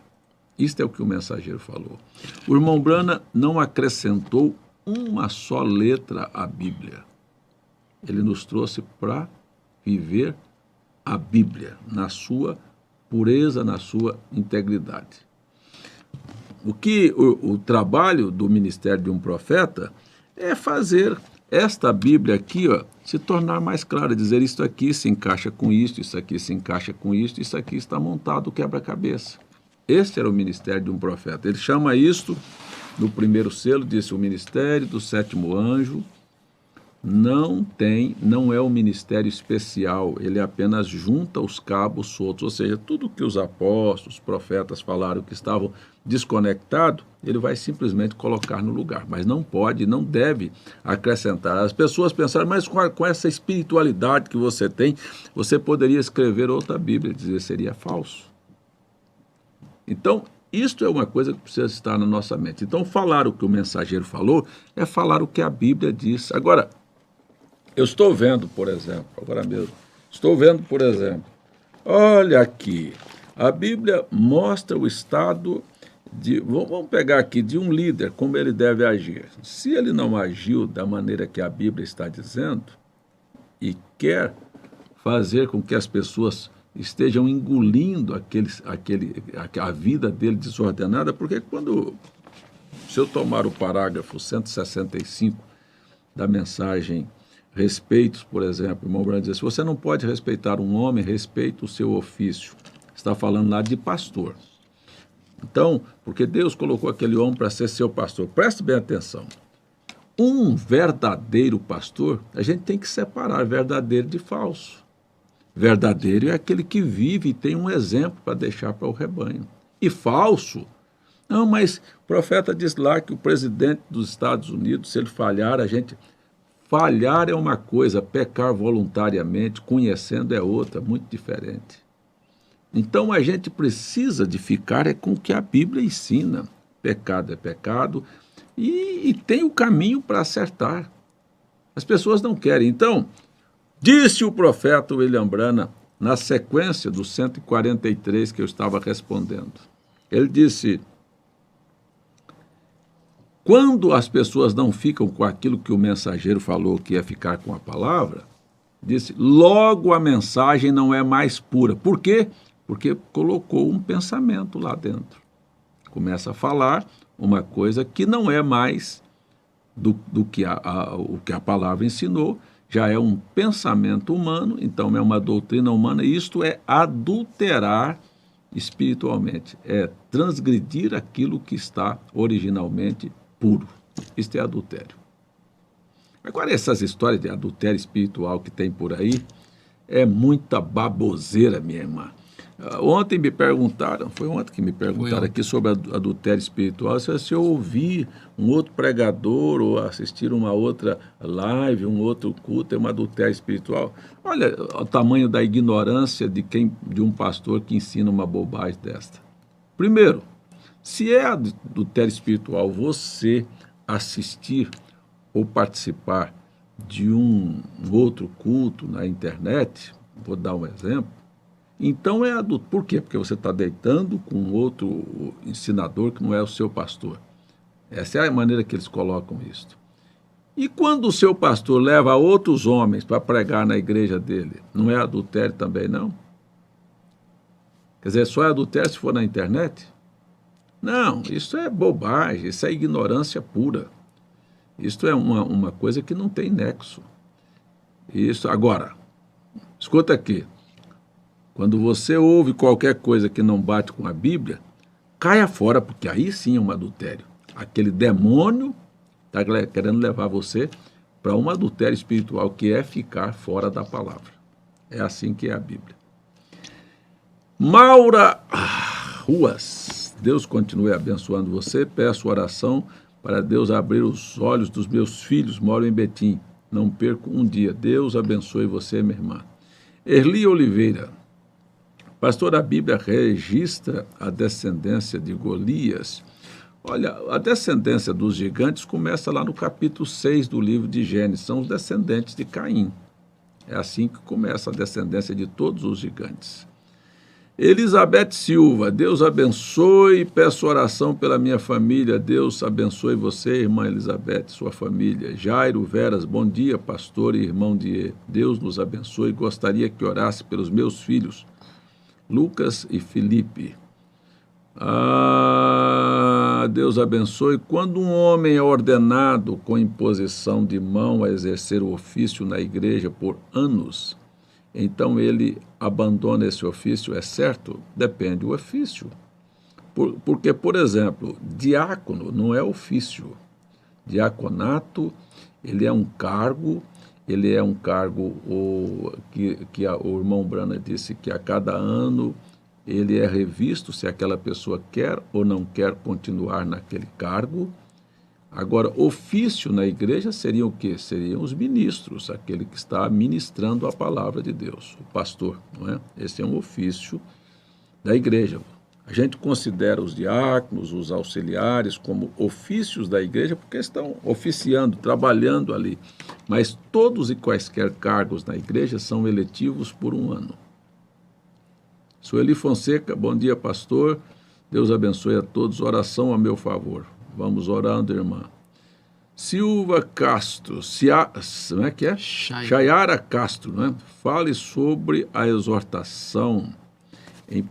Isto é o que o mensageiro falou. O irmão Branham não acrescentou uma só letra à Bíblia. Ele nos trouxe para viver a Bíblia na sua pureza, na sua integridade. O trabalho do ministério de um profeta é fazer esta Bíblia aqui, ó, se tornar mais clara, dizer isto aqui se encaixa com isso aqui se encaixa com isso aqui está montado o quebra-cabeça. Este era o ministério de um profeta. Ele chama isto, no primeiro selo, disse o ministério do sétimo anjo, não é um ministério especial, ele apenas junta os cabos soltos, ou seja, tudo que os apóstolos, os profetas falaram que estavam desconectados, ele vai simplesmente colocar no lugar, mas não pode, não deve acrescentar. As pessoas pensaram, mas com essa espiritualidade que você tem, você poderia escrever outra Bíblia, dizer seria falso. Então, isto é uma coisa que precisa estar na nossa mente. Então, falar o que o mensageiro falou é falar o que a Bíblia diz. Agora, eu estou vendo, por exemplo, olha aqui, a Bíblia mostra o estado de, vamos pegar aqui, de um líder, como ele deve agir. Se ele não agiu da maneira que a Bíblia está dizendo e quer fazer com que as pessoas estejam engolindo a vida dele desordenada, porque se eu tomar o parágrafo 165 da mensagem Respeitos, por exemplo, o irmão Branham diz, se você não pode respeitar um homem, respeita o seu ofício. Está falando lá de pastor. Então, porque Deus colocou aquele homem para ser seu pastor. Preste bem atenção. Um verdadeiro pastor, a gente tem que separar verdadeiro de falso. Verdadeiro é aquele que vive e tem um exemplo para deixar para o rebanho. E falso, não, mas o profeta diz lá que o presidente dos Estados Unidos, se ele falhar, falhar é uma coisa, pecar voluntariamente, conhecendo é outra, muito diferente. Então a gente precisa de ficar com o que a Bíblia ensina. Pecado é pecado e tem o caminho para acertar. As pessoas não querem. Então, disse o profeta William Branham, na sequência do 143 que eu estava respondendo. Ele disse, quando as pessoas não ficam com aquilo que o mensageiro falou que ia ficar com a palavra, disse, logo a mensagem não é mais pura. Por quê? Porque colocou um pensamento lá dentro. Começa a falar uma coisa que não é mais do que o que a palavra ensinou, já é um pensamento humano, então é uma doutrina humana, e isto é adulterar espiritualmente, é transgredir aquilo que está originalmente puro. Isto é adultério. Agora, essas histórias de adultério espiritual que tem por aí, é muita baboseira, minha irmã. Ontem me perguntaram, foi ontem que me perguntaram aqui sobre adultério espiritual, se eu ouvir um outro pregador ou assistir uma outra live, um outro culto, é um adultério espiritual. Olha o tamanho da ignorância de um pastor que ensina uma bobagem desta. Primeiro, se é adultério espiritual você assistir ou participar de um outro culto na internet, vou dar um exemplo, então é adulto. Por quê? Porque você está deitando com outro ensinador que não é o seu pastor. Essa é a maneira que eles colocam isso. E quando o seu pastor leva outros homens para pregar na igreja dele, não é adultério também, não? Quer dizer, só é adultério se for na internet? Não, isso é bobagem, isso é ignorância pura. Isto é uma coisa que não tem nexo. Isso, agora, escuta aqui. Quando você ouve qualquer coisa que não bate com a Bíblia, caia fora, porque aí sim é um adultério. Aquele demônio está querendo levar você para um adultério espiritual, que é ficar fora da palavra. É assim que é a Bíblia. Maura Ruas, Deus continue abençoando você. Peço oração para Deus abrir os olhos dos meus filhos, moro em Betim. Não perco um dia. Deus abençoe você, minha irmã. Erli Oliveira. Pastor, a Bíblia registra a descendência de Golias. Olha, a descendência dos gigantes começa lá no capítulo 6 do livro de Gênesis. São os descendentes de Caim. É assim que começa a descendência de todos os gigantes. Elizabeth Silva, Deus abençoe, peço oração pela minha família, Deus abençoe você, irmã Elizabeth, sua família. Jairo Veras, bom dia, pastor e irmão de Deus nos abençoe, gostaria que orasse pelos meus filhos, Lucas e Felipe. Deus abençoe. Quando um homem é ordenado com imposição de mão a exercer o ofício na igreja por anos, então ele abandona esse ofício, é certo? Depende do ofício. Porque, por exemplo, diácono não é ofício. Diaconato, ele é um cargo o irmão Brana disse que a cada ano ele é revisto se aquela pessoa quer ou não quer continuar naquele cargo. Agora, ofício na igreja seria o quê? Seriam os ministros, aquele que está ministrando a palavra de Deus, o pastor, não é? Esse é um ofício da igreja. A gente considera os diáconos, os auxiliares como ofícios da igreja porque estão oficiando, trabalhando ali. Mas todos e quaisquer cargos na igreja são eletivos por um ano. Sueli Fonseca, bom dia, pastor. Deus abençoe a todos. Oração a meu favor. Vamos orando, irmã. Silva Castro, como é que é? Chayara Castro, né? Fale sobre a exortação em 1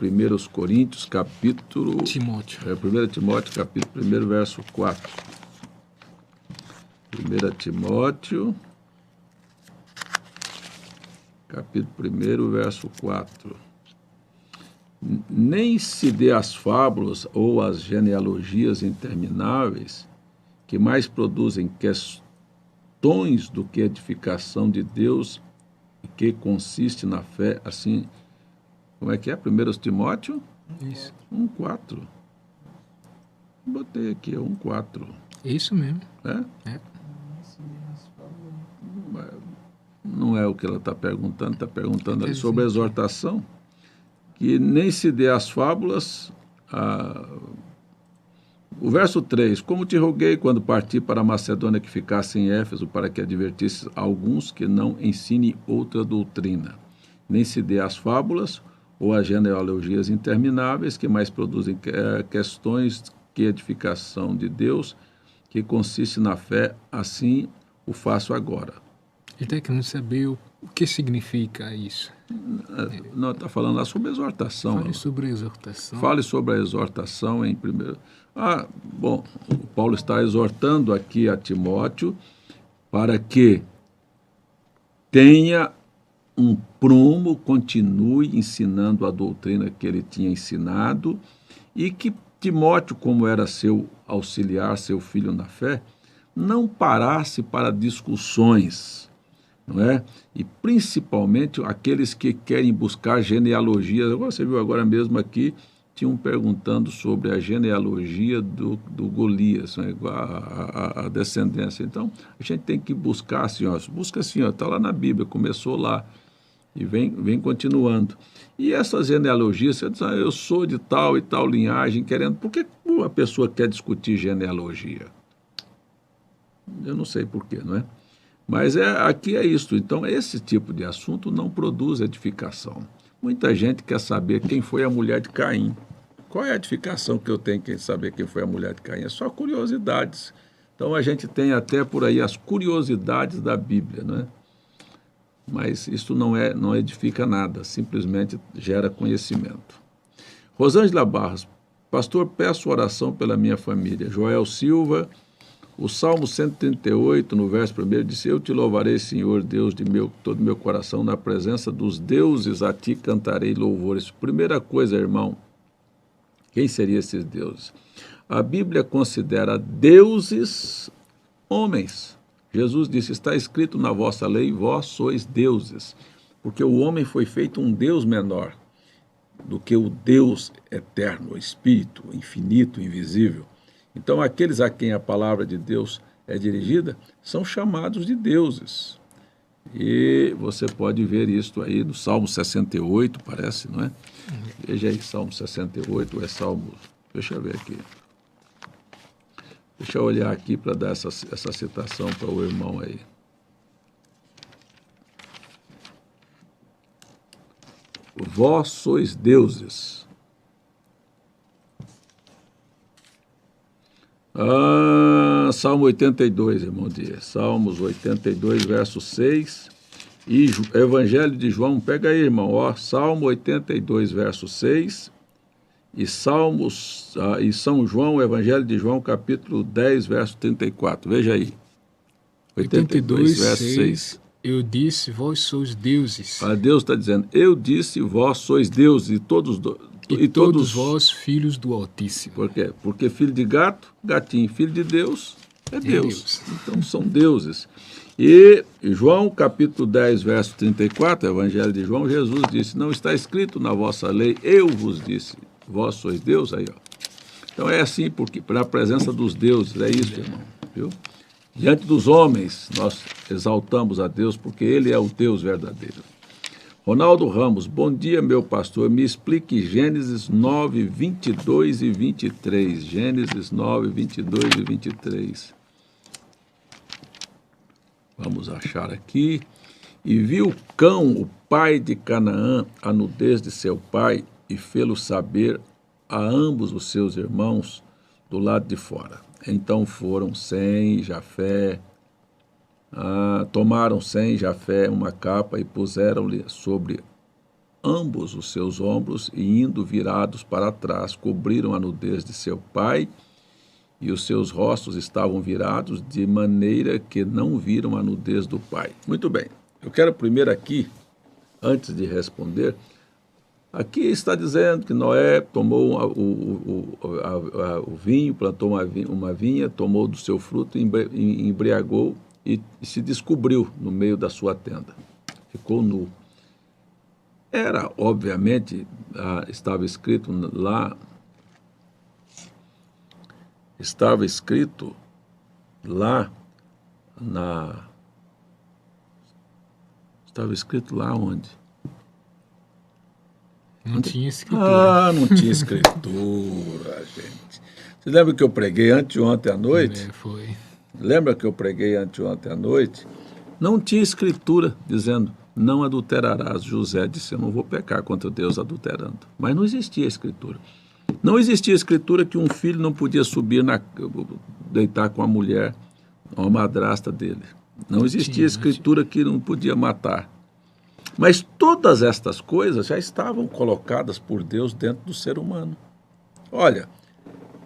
Coríntios, capítulo... Timóteo. 1 Timóteo, capítulo 1, verso 4. 1 Timóteo, capítulo 1, verso 4. Nem se dê as fábulas ou as genealogias intermináveis, que mais produzem questões do que edificação de Deus, e que consiste na fé, assim... Como é que é? 1 Timóteo? Isso. 1,4. Botei aqui, 1,4. É isso mesmo. É? Não é o que ela está perguntando ali sobre a exortação, que nem se dê as fábulas. O verso 3, como te roguei quando parti para a Macedônia que ficasse em Éfeso, para que advertisses alguns que não ensine outra doutrina. Nem se dê as fábulas ou as genealogias intermináveis, que mais produzem questões que edificação de Deus, que consiste na fé, assim o faço agora. Ele está querendo saber o que significa isso. Não, está falando lá sobre exortação. Fale sobre a exortação. Fale sobre a exortação em primeiro... Bom, o Paulo está exortando aqui a Timóteo para que tenha um prumo, continue ensinando a doutrina que ele tinha ensinado, e que Timóteo, como era seu auxiliar, seu filho na fé, não parasse para discussões, não é? E principalmente aqueles que querem buscar genealogias. Você viu agora mesmo aqui, tinham perguntando sobre a genealogia do Golias, né? a descendência. Então, a gente tem que buscar assim, busca assim, está lá na Bíblia, começou lá, e vem continuando. E essas genealogias, você diz, eu sou de tal e tal linhagem, querendo... Por que uma pessoa quer discutir genealogia? Eu não sei por quê, não é? Mas aqui é isso. Então, esse tipo de assunto não produz edificação. Muita gente quer saber quem foi a mulher de Caim. Qual é a edificação que eu tenho em saber quem foi a mulher de Caim? É só curiosidades. Então, a gente tem até por aí as curiosidades da Bíblia, não é? Mas isso não edifica nada, simplesmente gera conhecimento. Rosângela Barros, pastor, peço oração pela minha família. Joel Silva, o Salmo 138, no verso 1, diz, eu te louvarei, Senhor, Deus de todo meu coração, na presença dos deuses, a ti cantarei louvores. Primeira coisa, irmão, quem seriam esses deuses? A Bíblia considera deuses homens. Jesus disse, está escrito na vossa lei, vós sois deuses, porque o homem foi feito um Deus menor do que o Deus eterno, o Espírito, infinito, invisível. Então, aqueles a quem a palavra de Deus é dirigida são chamados de deuses. E você pode ver isso aí no Salmo 68, parece, não é? Veja aí, Salmo 68, é Salmo... Deixa eu ver aqui. Deixa eu olhar aqui para dar essa citação para o irmão aí. Vós sois deuses. Salmo 82, irmão Dias. Salmos 82, verso 6. E Evangelho de João, pega aí, irmão. Salmo 82, verso 6. e Salmos, e São João, o Evangelho de João, capítulo 10, verso 34. Veja aí. 82, verso 6. Eu disse, vós sois deuses. Deus está dizendo, eu disse, vós sois deuses, e todos vós filhos do Altíssimo. Por quê? Porque filho de gato, gatinho, filho de Deus, é Deus. Então são deuses. E João, capítulo 10, verso 34, Evangelho de João, Jesus disse, não está escrito na vossa lei, eu vos disse, vós sois Deus, aí, ó. Então é assim, porque pela presença dos deuses, é isso, irmão, viu? Diante dos homens, nós exaltamos a Deus, porque Ele é o Deus verdadeiro. Ronaldo Ramos, bom dia, meu pastor, me explique Gênesis 9, 22 e 23. Gênesis 9, 22 e 23. Vamos achar aqui. E viu Cão, o pai de Canaã, a nudez de seu pai, e fê-lo saber a ambos os seus irmãos do lado de fora. Então foram Sem e Jafé, tomaram Sem e Jafé uma capa e puseram-lhe sobre ambos os seus ombros, e indo virados para trás, cobriram a nudez de seu pai, e os seus rostos estavam virados, de maneira que não viram a nudez do pai. Muito bem, eu quero primeiro aqui, antes de responder, aqui está dizendo que Noé tomou o vinho, plantou uma vinha, tomou do seu fruto, embriagou e se descobriu no meio da sua tenda. Ficou nu. Era, obviamente, estava escrito lá onde? Não tinha escritura. Não tinha escritura, gente. Você lembra que eu preguei anteontem à noite? Foi. Lembra que eu preguei anteontem à noite? Não tinha escritura dizendo, não adulterarás. José disse, eu não vou pecar contra Deus adulterando. Mas não existia escritura. Não existia escritura que um filho não podia subir, deitar com a mulher, uma madrasta dele. Não existia escritura que não podia matar. Mas todas estas coisas já estavam colocadas por Deus dentro do ser humano. Olha,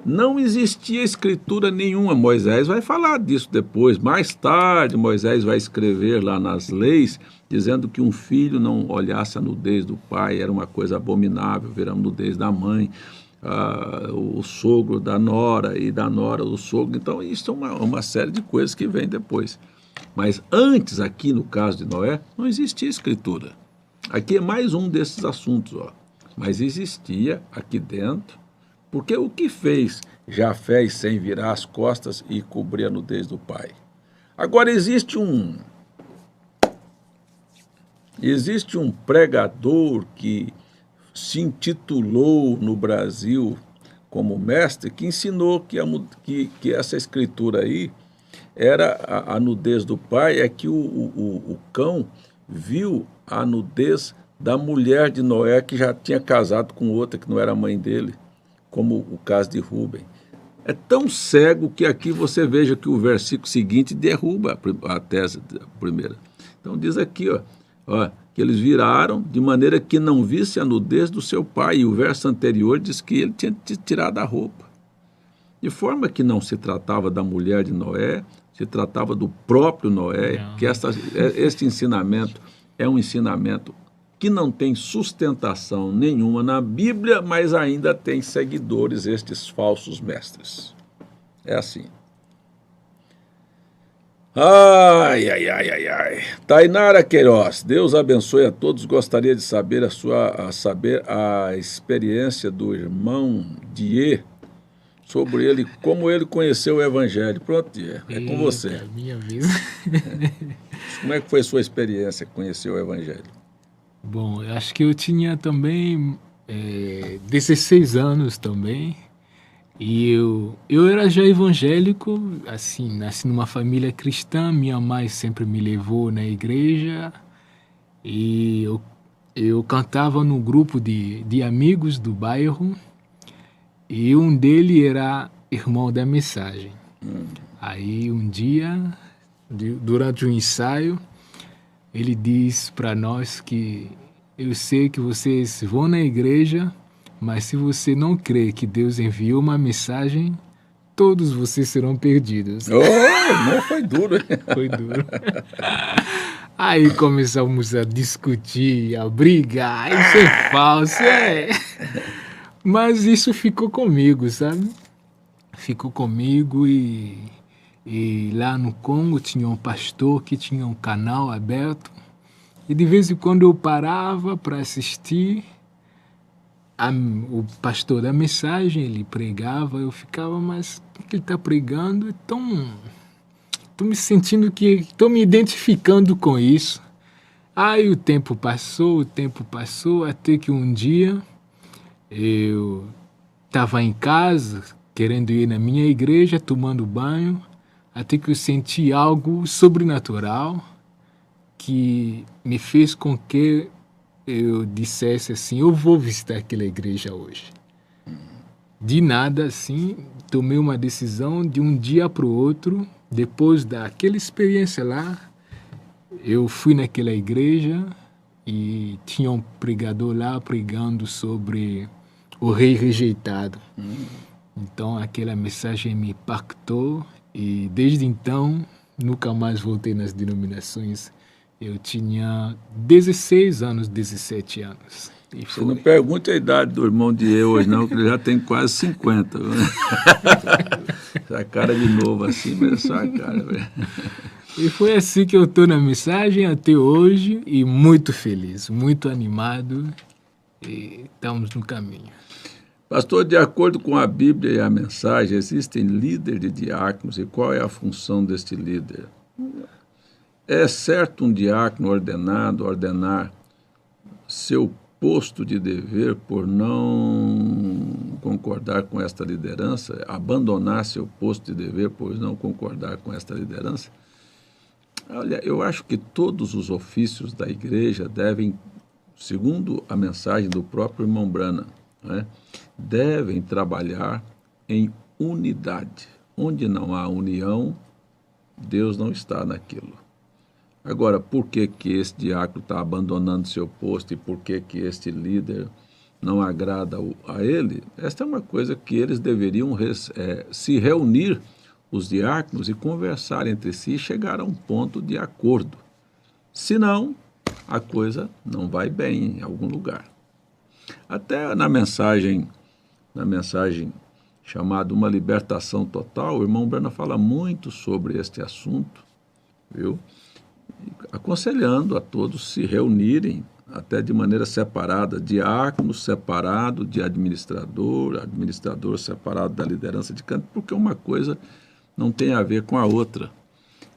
não existia escritura nenhuma. Moisés vai falar disso depois. Mais tarde, Moisés vai escrever lá nas leis, dizendo que um filho não olhasse a nudez do pai, era uma coisa abominável, ver a nudez da mãe, o sogro da nora e da nora do sogro. Então, isso é uma série de coisas que vem depois. Mas antes, aqui no caso de Noé, não existia escritura. Aqui é mais um desses assuntos, ó. Mas existia aqui dentro, porque o que fez Jafé e Sem virar as costas e cobrir a nudez do pai? Agora existe um pregador que se intitulou no Brasil como mestre, que ensinou que essa escritura aí era a nudez do pai, é que o cão viu a nudez da mulher de Noé, que já tinha casado com outra, que não era mãe dele, como o caso de Rubem. É tão cego que aqui você veja que o versículo seguinte derruba a tese primeira. Então diz aqui, ó, que eles viraram de maneira que não visse a nudez do seu pai, e o verso anterior diz que ele tinha tirado a roupa. De forma que não se tratava da mulher de Noé, se tratava do próprio Noé, que este ensinamento é um ensinamento que não tem sustentação nenhuma na Bíblia, mas ainda tem seguidores, estes falsos mestres. É assim. Ai. Tainara Queiroz, Deus abençoe a todos. Gostaria de saber a experiência do irmão Die sobre ele, como ele conheceu o Evangelho. Pronto, é com você. Minha vez. Como é que foi a sua experiência que conheceu o Evangelho? Bom, eu acho que eu tinha também 16 anos também, e eu era já evangélico, assim, nasci numa família cristã, minha mãe sempre me levou na igreja, e eu cantava no grupo de amigos do bairro, e um deles era irmão da mensagem. Aí um dia, durante o ensaio, ele diz para nós que eu sei que vocês vão na igreja, Mas se você não crê que Deus enviou uma mensagem, todos vocês serão perdidos. Não foi duro, hein? Foi duro. Aí começamos a discutir, a brigar. Isso é falso, é. Mas isso ficou comigo, sabe? Ficou comigo e lá no Congo tinha um pastor que tinha um canal aberto. E de vez em quando eu parava para assistir o pastor da mensagem, ele pregava, eu ficava, mas o que ele está pregando é tão... Estou me sentindo que... Estou me identificando com isso. Aí o tempo passou, até que um dia eu estava em casa, querendo ir na minha igreja, tomando banho, até que eu senti algo sobrenatural que me fez com que eu dissesse assim, eu vou visitar aquela igreja hoje. De nada, assim, tomei uma decisão de um dia para o outro, depois daquela experiência lá, eu fui naquela igreja e tinha um pregador lá pregando sobre o rei rejeitado. Então aquela mensagem me impactou e desde então nunca mais voltei nas denominações. Eu tinha 16 anos, 17 anos. E você não pergunte a idade do irmão de eu hoje não, que ele já tem quase 50. Essa cara de novo assim, mas é só a cara. Velho. E foi assim que eu estou na mensagem até hoje e muito feliz, muito animado e estamos no caminho. Pastor, de acordo com a Bíblia e a mensagem, existem líderes de diáconos e qual é a função deste líder? É certo um diácono ordenado ordenar seu posto de dever por não concordar com esta liderança, abandonar seu posto de dever por não concordar com esta liderança? Olha, eu acho que todos os ofícios da igreja devem, segundo a mensagem do próprio irmão Branham, né, devem trabalhar em unidade. Onde não há união, Deus não está naquilo. Agora, por que esse diácono está abandonando seu posto e por que este líder não agrada a ele? Esta é uma coisa que eles deveriam se reunir, os diáconos, e conversar entre si e chegar a um ponto de acordo. Senão, a coisa não vai bem em algum lugar. Até na mensagem chamada Uma Libertação Total, o irmão Branham fala muito sobre este assunto, viu? Aconselhando a todos se reunirem, até de maneira separada, diácono separado de administrador, administrador separado da liderança de canto, porque uma coisa não tem a ver com a outra.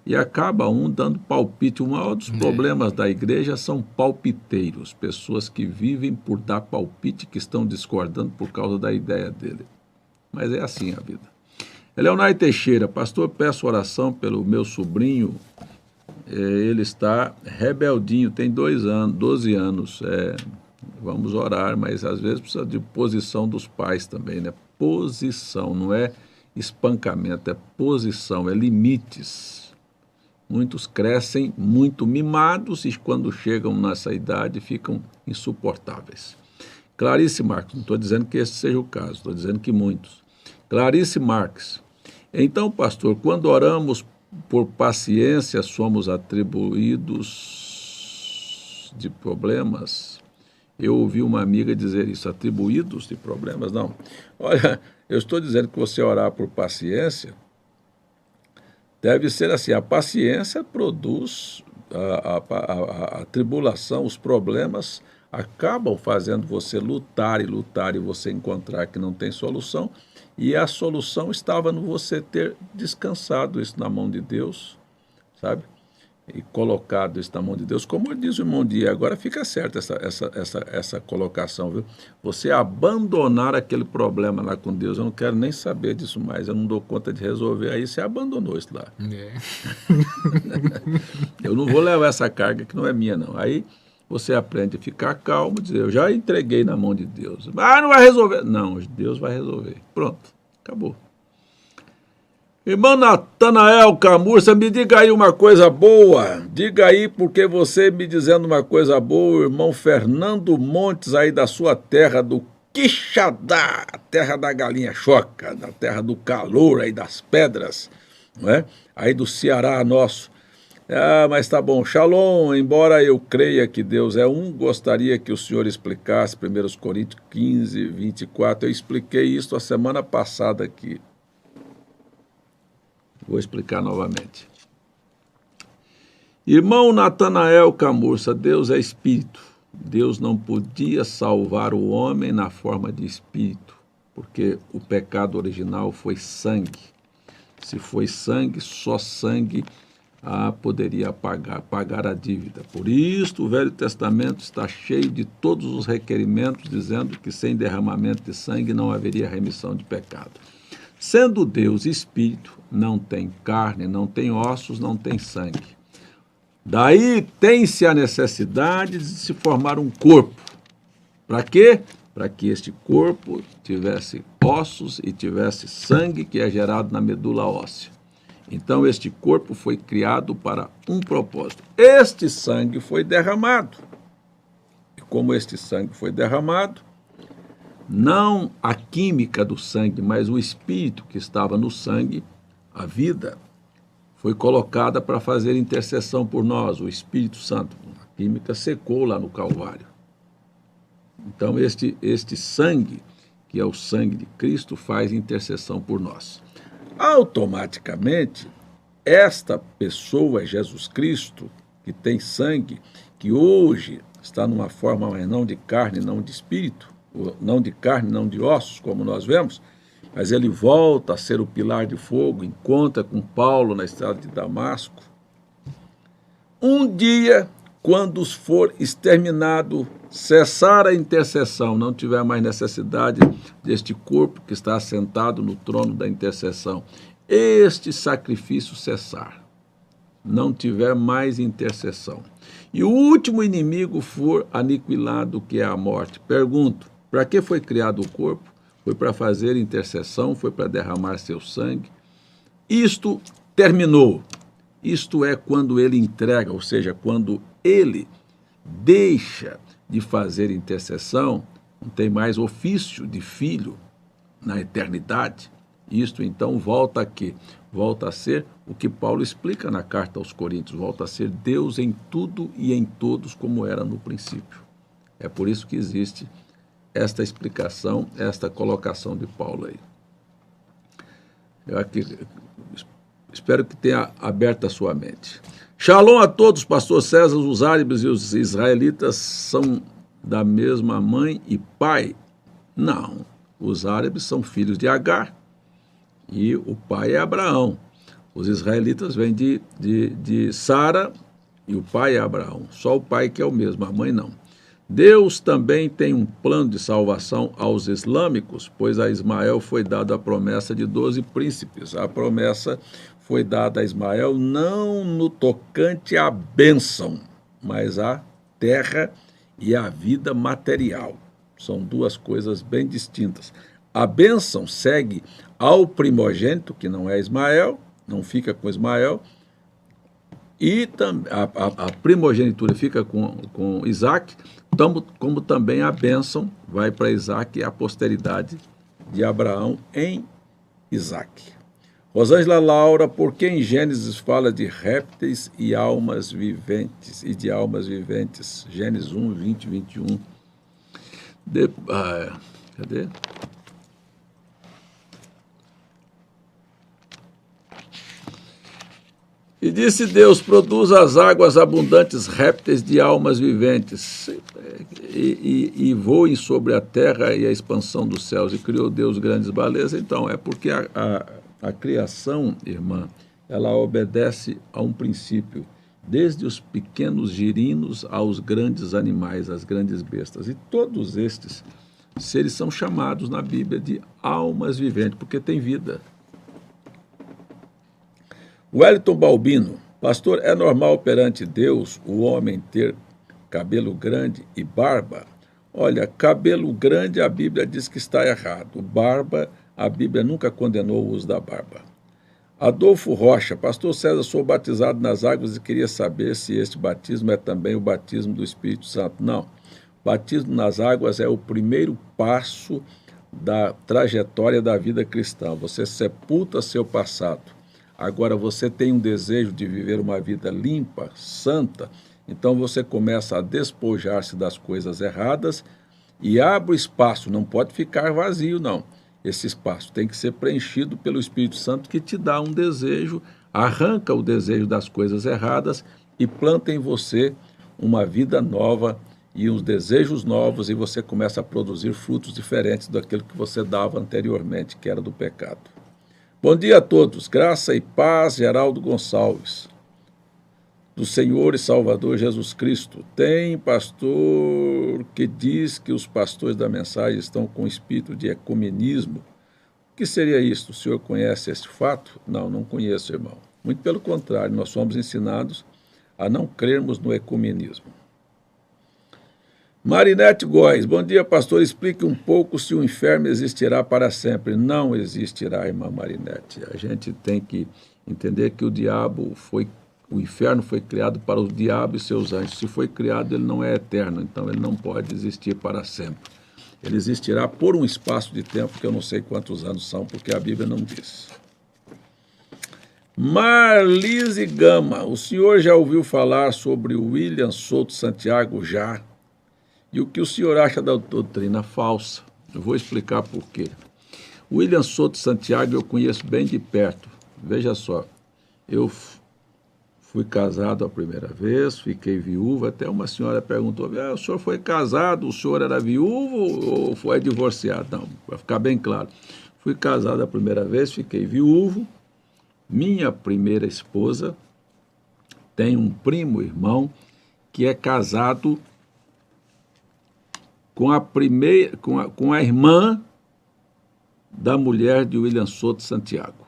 E acaba um dando palpite. O maior dos problemas da igreja são palpiteiros, pessoas que vivem por dar palpite, que estão discordando por causa da ideia dele. Mas é assim a vida. Eleonai Teixeira, pastor, peço oração pelo meu sobrinho. Ele está rebeldinho, tem 12 anos. Vamos orar, mas às vezes precisa de posição dos pais também, né? Posição, não é espancamento, é posição, é limites. Muitos crescem muito mimados e quando chegam nessa idade ficam insuportáveis. Clarice Marques, não estou dizendo que esse seja o caso, estou dizendo que muitos. Clarice Marques, então, pastor, quando oramos por paciência, somos atribuídos de problemas? Eu ouvi uma amiga dizer isso, atribuídos de problemas? Não. Olha, eu estou dizendo que você orar por paciência deve ser assim, a paciência produz a tribulação, os problemas acabam fazendo você lutar e você encontrar que não tem solução, e a solução estava no você ter descansado isso na mão de Deus, sabe? E colocado isso na mão de Deus, como diz o irmão Dia, agora fica certo essa colocação, viu? Você abandonar aquele problema lá com Deus, eu não quero nem saber disso mais, eu não dou conta de resolver, aí você abandonou isso lá. Eu não vou levar essa carga que não é minha, não. Aí você aprende a ficar calmo, dizer, eu já entreguei na mão de Deus. Não vai resolver. Não, Deus vai resolver. Pronto, acabou. Irmão Natanael Camurça, me diga aí uma coisa boa. Diga aí, porque você me dizendo uma coisa boa, o irmão Fernando Montes, aí da sua terra, do Quixadá, a terra da galinha choca, da terra do calor aí das pedras, não é? Aí do Ceará nosso. Ah, mas tá bom. Shalom, embora eu creia que Deus é um, gostaria que o senhor explicasse 1 Coríntios 15, 24. Eu expliquei isso a semana passada aqui. Vou explicar novamente. Irmão Natanael Camurça, Deus é espírito. Deus não podia salvar o homem na forma de espírito, porque o pecado original foi sangue. Se foi sangue, só sangue poderia pagar a dívida. Por isso, o Velho Testamento está cheio de todos os requerimentos, dizendo que sem derramamento de sangue não haveria remissão de pecado. Sendo Deus espírito, não tem carne, não tem ossos, não tem sangue. Daí tem-se a necessidade de se formar um corpo. Para quê? Para que este corpo tivesse ossos e tivesse sangue, que é gerado na medula óssea. Então, este corpo foi criado para um propósito. Este sangue foi derramado. E como este sangue foi derramado, não a química do sangue, mas o espírito que estava no sangue, a vida, foi colocada para fazer intercessão por nós, o Espírito Santo. A química secou lá no Calvário. Então, este sangue, que é o sangue de Cristo, faz intercessão por nós. Automaticamente, esta pessoa, Jesus Cristo, que tem sangue, que hoje está numa forma, mas não de carne, não de espírito, não de carne, não de ossos, como nós vemos, mas ele volta a ser o pilar de fogo, encontra com Paulo na estrada de Damasco. Um dia, quando for exterminado, cessar a intercessão, não tiver mais necessidade deste corpo que está assentado no trono da intercessão, este sacrifício cessar, não tiver mais intercessão, e o último inimigo for aniquilado, que é a morte. Pergunto, para que foi criado o corpo? Foi para fazer intercessão, foi para derramar seu sangue. Isto terminou. Isto é quando ele entrega, ou seja, quando ele deixa de fazer intercessão, não tem mais ofício de filho na eternidade. Isto então volta a quê? Volta a ser o que Paulo explica na carta aos Coríntios, volta a ser Deus em tudo e em todos como era no princípio. É por isso que existe esta explicação, esta colocação de Paulo aí. Eu aqui espero que tenha aberto a sua mente. Shalom a todos, pastor César. Os árabes e os israelitas são da mesma mãe e pai? Não, os árabes são filhos de Agar e o pai é Abraão. Os israelitas vêm de Sara e o pai é Abraão. Só o pai que é o mesmo, a mãe não. Deus também tem um plano de salvação aos islâmicos, pois a Ismael foi dada a promessa de 12 príncipes. A promessa foi dada a Ismael não no tocante à bênção, mas à terra e à vida material. São duas coisas bem distintas. A bênção segue ao primogênito, que não é Ismael, não fica com Ismael, e a primogenitura fica com Isaac, como também a bênção vai para Isaac e a posteridade de Abraão em Isaac. Rosângela Laura, por que em Gênesis fala de répteis e almas viventes, e de almas viventes? Gênesis 1, 20, 21. Cadê? E disse Deus, produz as águas abundantes répteis de almas viventes, e voem sobre a terra e a expansão dos céus, e criou Deus grandes baleias. Então, é porque a criação, irmã, ela obedece a um princípio, desde os pequenos girinos aos grandes animais, às grandes bestas. E todos estes seres são chamados na Bíblia de almas viventes, porque tem vida. Wellington Balbino, pastor, é normal perante Deus o homem ter cabelo grande e barba? Olha, cabelo grande a Bíblia diz que está errado. Barba, a Bíblia nunca condenou o uso da barba. Adolfo Rocha, pastor César, sou batizado nas águas e queria saber se este batismo é também o batismo do Espírito Santo. Não. Batismo nas águas é o primeiro passo da trajetória da vida cristã. Você sepulta seu passado. Agora você tem um desejo de viver uma vida limpa, santa, então você começa a despojar-se das coisas erradas e abre o espaço, não pode ficar vazio, não. Esse espaço tem que ser preenchido pelo Espírito Santo, que te dá um desejo, arranca o desejo das coisas erradas e planta em você uma vida nova e os desejos novos, e você começa a produzir frutos diferentes daquilo que você dava anteriormente, que era do pecado. Bom dia a todos, graça e paz, Geraldo Gonçalves, do Senhor e Salvador Jesus Cristo. Tem pastor que diz que os pastores da mensagem estão com espírito de ecumenismo. O que seria isso? O senhor conhece esse fato? Não, não conheço, irmão. Muito pelo contrário, nós somos ensinados a não crermos no ecumenismo. Marinete Góes, bom dia, pastor, explique um pouco se o inferno existirá para sempre. Não existirá, irmã Marinete. A gente tem que entender que o inferno foi criado para o diabo e seus anjos. Se foi criado, ele não é eterno, então ele não pode existir para sempre. Ele existirá por um espaço de tempo que eu não sei quantos anos são, porque a Bíblia não diz. Marlise Gama, o senhor já ouviu falar sobre o William Souto Santiago? Já. E o que o senhor acha da doutrina falsa? Eu vou explicar por quê. O William Souto Santiago eu conheço bem de perto. Veja só, eu fui casado a primeira vez, fiquei viúvo, até uma senhora perguntou, o senhor foi casado, o senhor era viúvo ou foi divorciado? Não, para ficar bem claro. Fui casado a primeira vez, fiquei viúvo. Minha primeira esposa tem um primo irmão que é casado com a irmã da mulher de William Souto Santiago.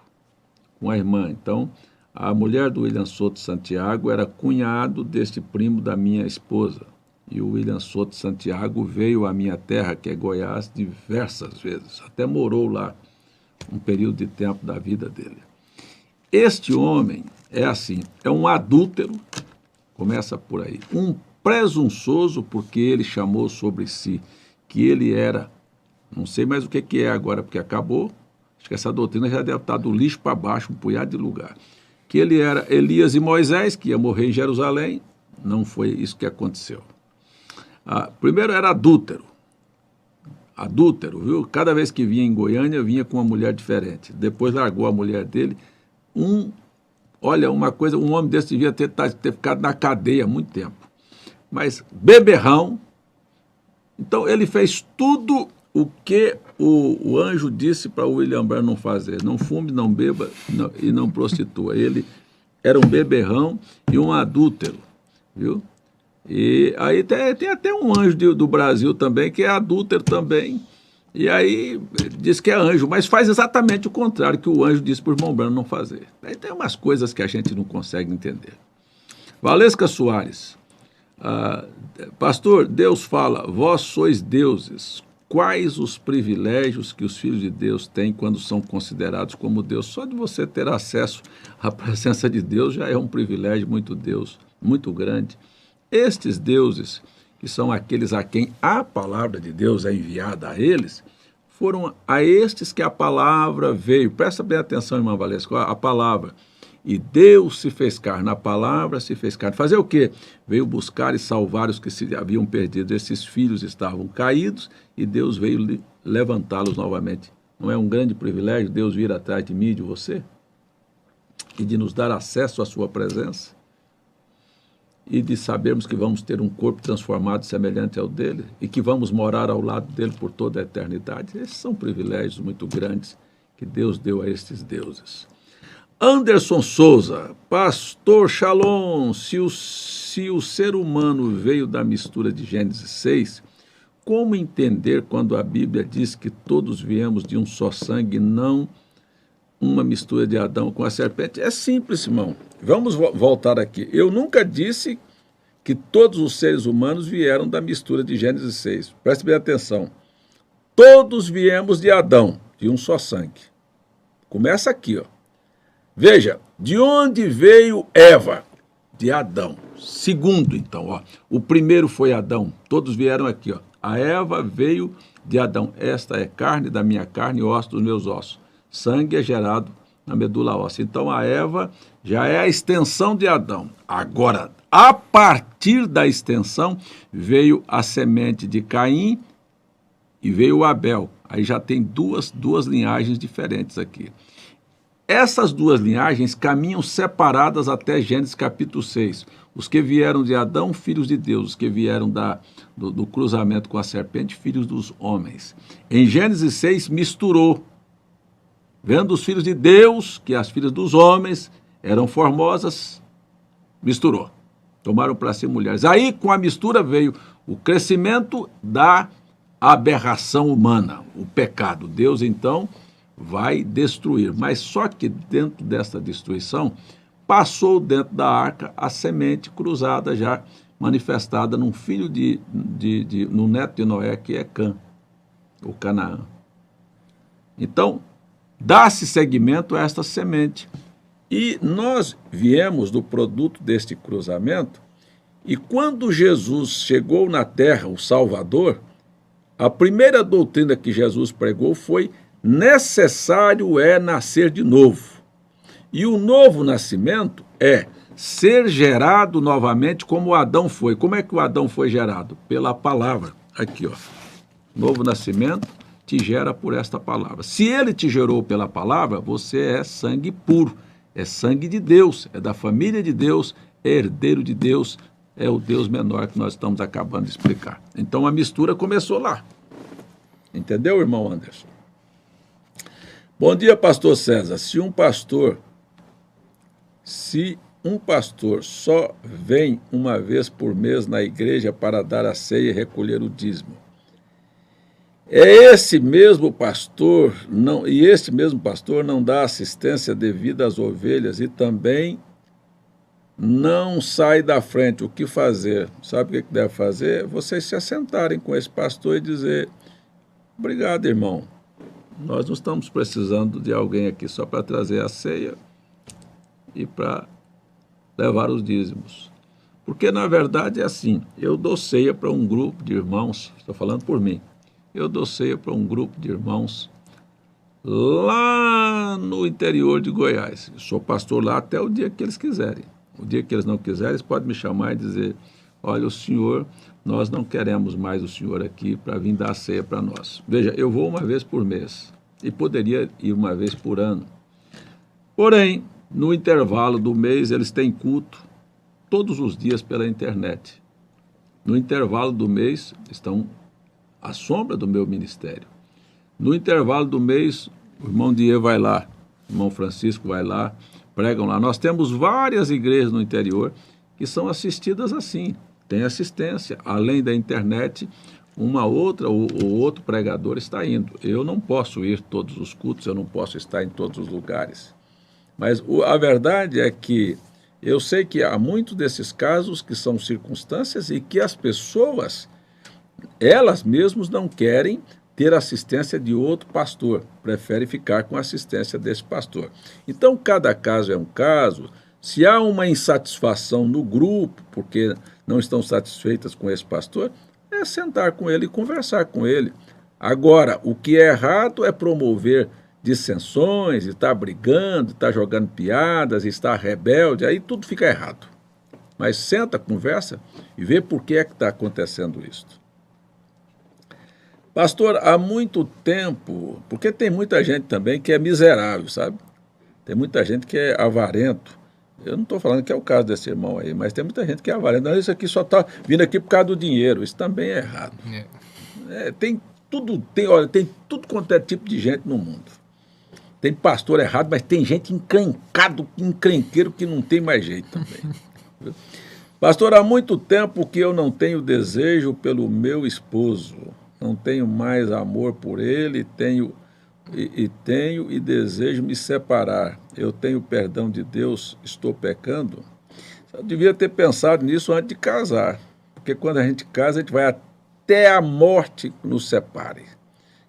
Com a irmã. Então, a mulher do William Souto Santiago era cunhado deste primo da minha esposa. E o William Souto Santiago veio à minha terra, que é Goiás, diversas vezes. Até morou lá um período de tempo da vida dele. Este homem é assim, é um adúltero, começa por aí, um presunçoso, porque ele chamou sobre si que ele era, não sei mais o que é agora, porque acabou, acho que essa doutrina já deve estar do lixo para baixo, um punhado de lugar, que ele era Elias e Moisés, que ia morrer em Jerusalém. Não foi isso que aconteceu. Primeiro era adúltero, viu? Cada vez que vinha em Goiânia, vinha com uma mulher diferente, depois largou a mulher dele. Olha, uma coisa, um homem desse devia ter ficado na cadeia há muito tempo. Mas beberrão. Então ele fez tudo o que o anjo disse para o William Branham não fazer. Não fume, não beba e não prostitua. Ele era um beberrão e um adúltero, viu? E aí tem até um anjo do Brasil também, que é adúltero também. E aí diz que é anjo, mas faz exatamente o contrário que o anjo disse para o irmão Branham não fazer. Aí tem umas coisas que a gente não consegue entender. Valesca Soares, pastor, Deus fala, vós sois deuses. Quais os privilégios que os filhos de Deus têm quando são considerados como Deus? Só de você ter acesso à presença de Deus já é um privilégio muito grande. Estes deuses, que são aqueles a quem a palavra de Deus é enviada a eles, foram a estes que a palavra veio. Presta bem atenção, irmã Valesca, a palavra. E Deus se fez carne, a palavra se fez carne. Fazer o quê? Veio buscar e salvar os que se haviam perdido. Esses filhos estavam caídos e Deus veio levantá-los novamente. Não é um grande privilégio Deus vir atrás de mim e de você? E de nos dar acesso à sua presença? E de sabermos que vamos ter um corpo transformado semelhante ao dele e que vamos morar ao lado dele por toda a eternidade. Esses são privilégios muito grandes que Deus deu a estes deuses. Anderson Souza, pastor Shalom, se o ser humano veio da mistura de Gênesis 6, como entender quando a Bíblia diz que todos viemos de um só sangue, não uma mistura de Adão com a serpente? É simples, irmão. Vamos voltar aqui. Eu nunca disse que todos os seres humanos vieram da mistura de Gênesis 6. Preste bem atenção. Todos viemos de Adão, de um só sangue. Começa aqui, ó. Veja, de onde veio Eva? De Adão. segundo, então, ó. O primeiro foi Adão. Todos vieram aqui, ó. A Eva veio de Adão. Esta é carne da minha carne e osso dos meus ossos. Sangue é gerado na medula óssea. Então, a Eva já é a extensão de Adão. Agora, a partir da extensão, veio a semente de Caim e veio Abel. Aí já tem duas linhagens diferentes aqui. Essas duas linhagens caminham separadas até Gênesis capítulo 6. Os que vieram de Adão, filhos de Deus. Os que vieram do cruzamento com a serpente, filhos dos homens. Em Gênesis 6, misturou. Vendo os filhos de Deus, que as filhas dos homens eram formosas, misturou. Tomaram para si mulheres. Aí, com a mistura, veio o crescimento da aberração humana, o pecado. Deus, então, vai destruir. Mas só que dentro dessa destruição, passou dentro da arca a semente cruzada já manifestada num filho no neto de Noé, que é Cã, ou Canaã. Então, dá-se seguimento a esta semente. E nós viemos do produto deste cruzamento, e quando Jesus chegou na terra, o Salvador, a primeira doutrina que Jesus pregou foi: necessário é nascer de novo. E o novo nascimento é ser gerado novamente como Adão foi. Como é que o Adão foi gerado? Pela palavra. Aqui, ó. Novo nascimento te gera por esta palavra. Se ele te gerou pela palavra, você é sangue puro, é sangue de Deus, é da família de Deus, é herdeiro de Deus, é o Deus menor que nós estamos acabando de explicar. Então a mistura começou lá. Entendeu, irmão Anderson? Bom dia, pastor César. Se um pastor só vem uma vez por mês na igreja para dar a ceia e recolher o dízimo, este mesmo pastor não dá assistência devida às ovelhas e também não sai da frente. O que fazer? Sabe o que deve fazer? Vocês se assentarem com esse pastor e dizer: obrigado, irmão, nós não estamos precisando de alguém aqui só para trazer a ceia e para levar os dízimos. Porque, na verdade, é assim: eu dou ceia para um grupo de irmãos, estou falando por mim, eu dou ceia para um grupo de irmãos lá no interior de Goiás. Eu sou pastor lá até o dia que eles quiserem. O dia que eles não quiserem, eles podem me chamar e dizer: olha, o senhor, nós não queremos mais o senhor aqui para vir dar ceia para nós. Veja, eu vou uma vez por mês e poderia ir uma vez por ano. Porém, no intervalo do mês, eles têm culto todos os dias pela internet. No intervalo do mês, estão à sombra do meu ministério. No intervalo do mês, o irmão Diego vai lá, o irmão Francisco vai lá, pregam lá. Nós temos várias igrejas no interior que são assistidas assim, tem assistência. Além da internet, uma outra ou outro pregador está indo. Eu não posso ir todos os cultos, eu não posso estar em todos os lugares. Mas a verdade é que eu sei que há muitos desses casos que são circunstâncias e que as pessoas, elas mesmas não querem ter assistência de outro pastor, preferem ficar com a assistência desse pastor. Então, cada caso é um caso. Se há uma insatisfação no grupo, porque não estão satisfeitas com esse pastor, é sentar com ele e conversar com ele. Agora, o que é errado é promover dissensões, estar brigando, estar jogando piadas, estar rebelde, aí tudo fica errado. Mas senta, conversa e vê por que é que está acontecendo isso. Pastor, há muito tempo, porque tem muita gente também que é miserável, sabe? Tem muita gente que é avarento. Eu não estou falando que é o caso desse irmão aí, mas tem muita gente que é avarento. Não, isso aqui só está vindo aqui por causa do dinheiro. Isso também é errado. Tem tudo quanto é tipo de gente no mundo. Tem pastor errado, mas tem gente encrenqueiro que não tem mais jeito também. Pastor, há muito tempo que eu não tenho desejo pelo meu esposo. Não tenho mais amor por ele, tenho e desejo me separar. Eu tenho perdão de Deus, estou pecando? Eu devia ter pensado nisso antes de casar, porque quando a gente casa, a gente vai até a morte que nos separe.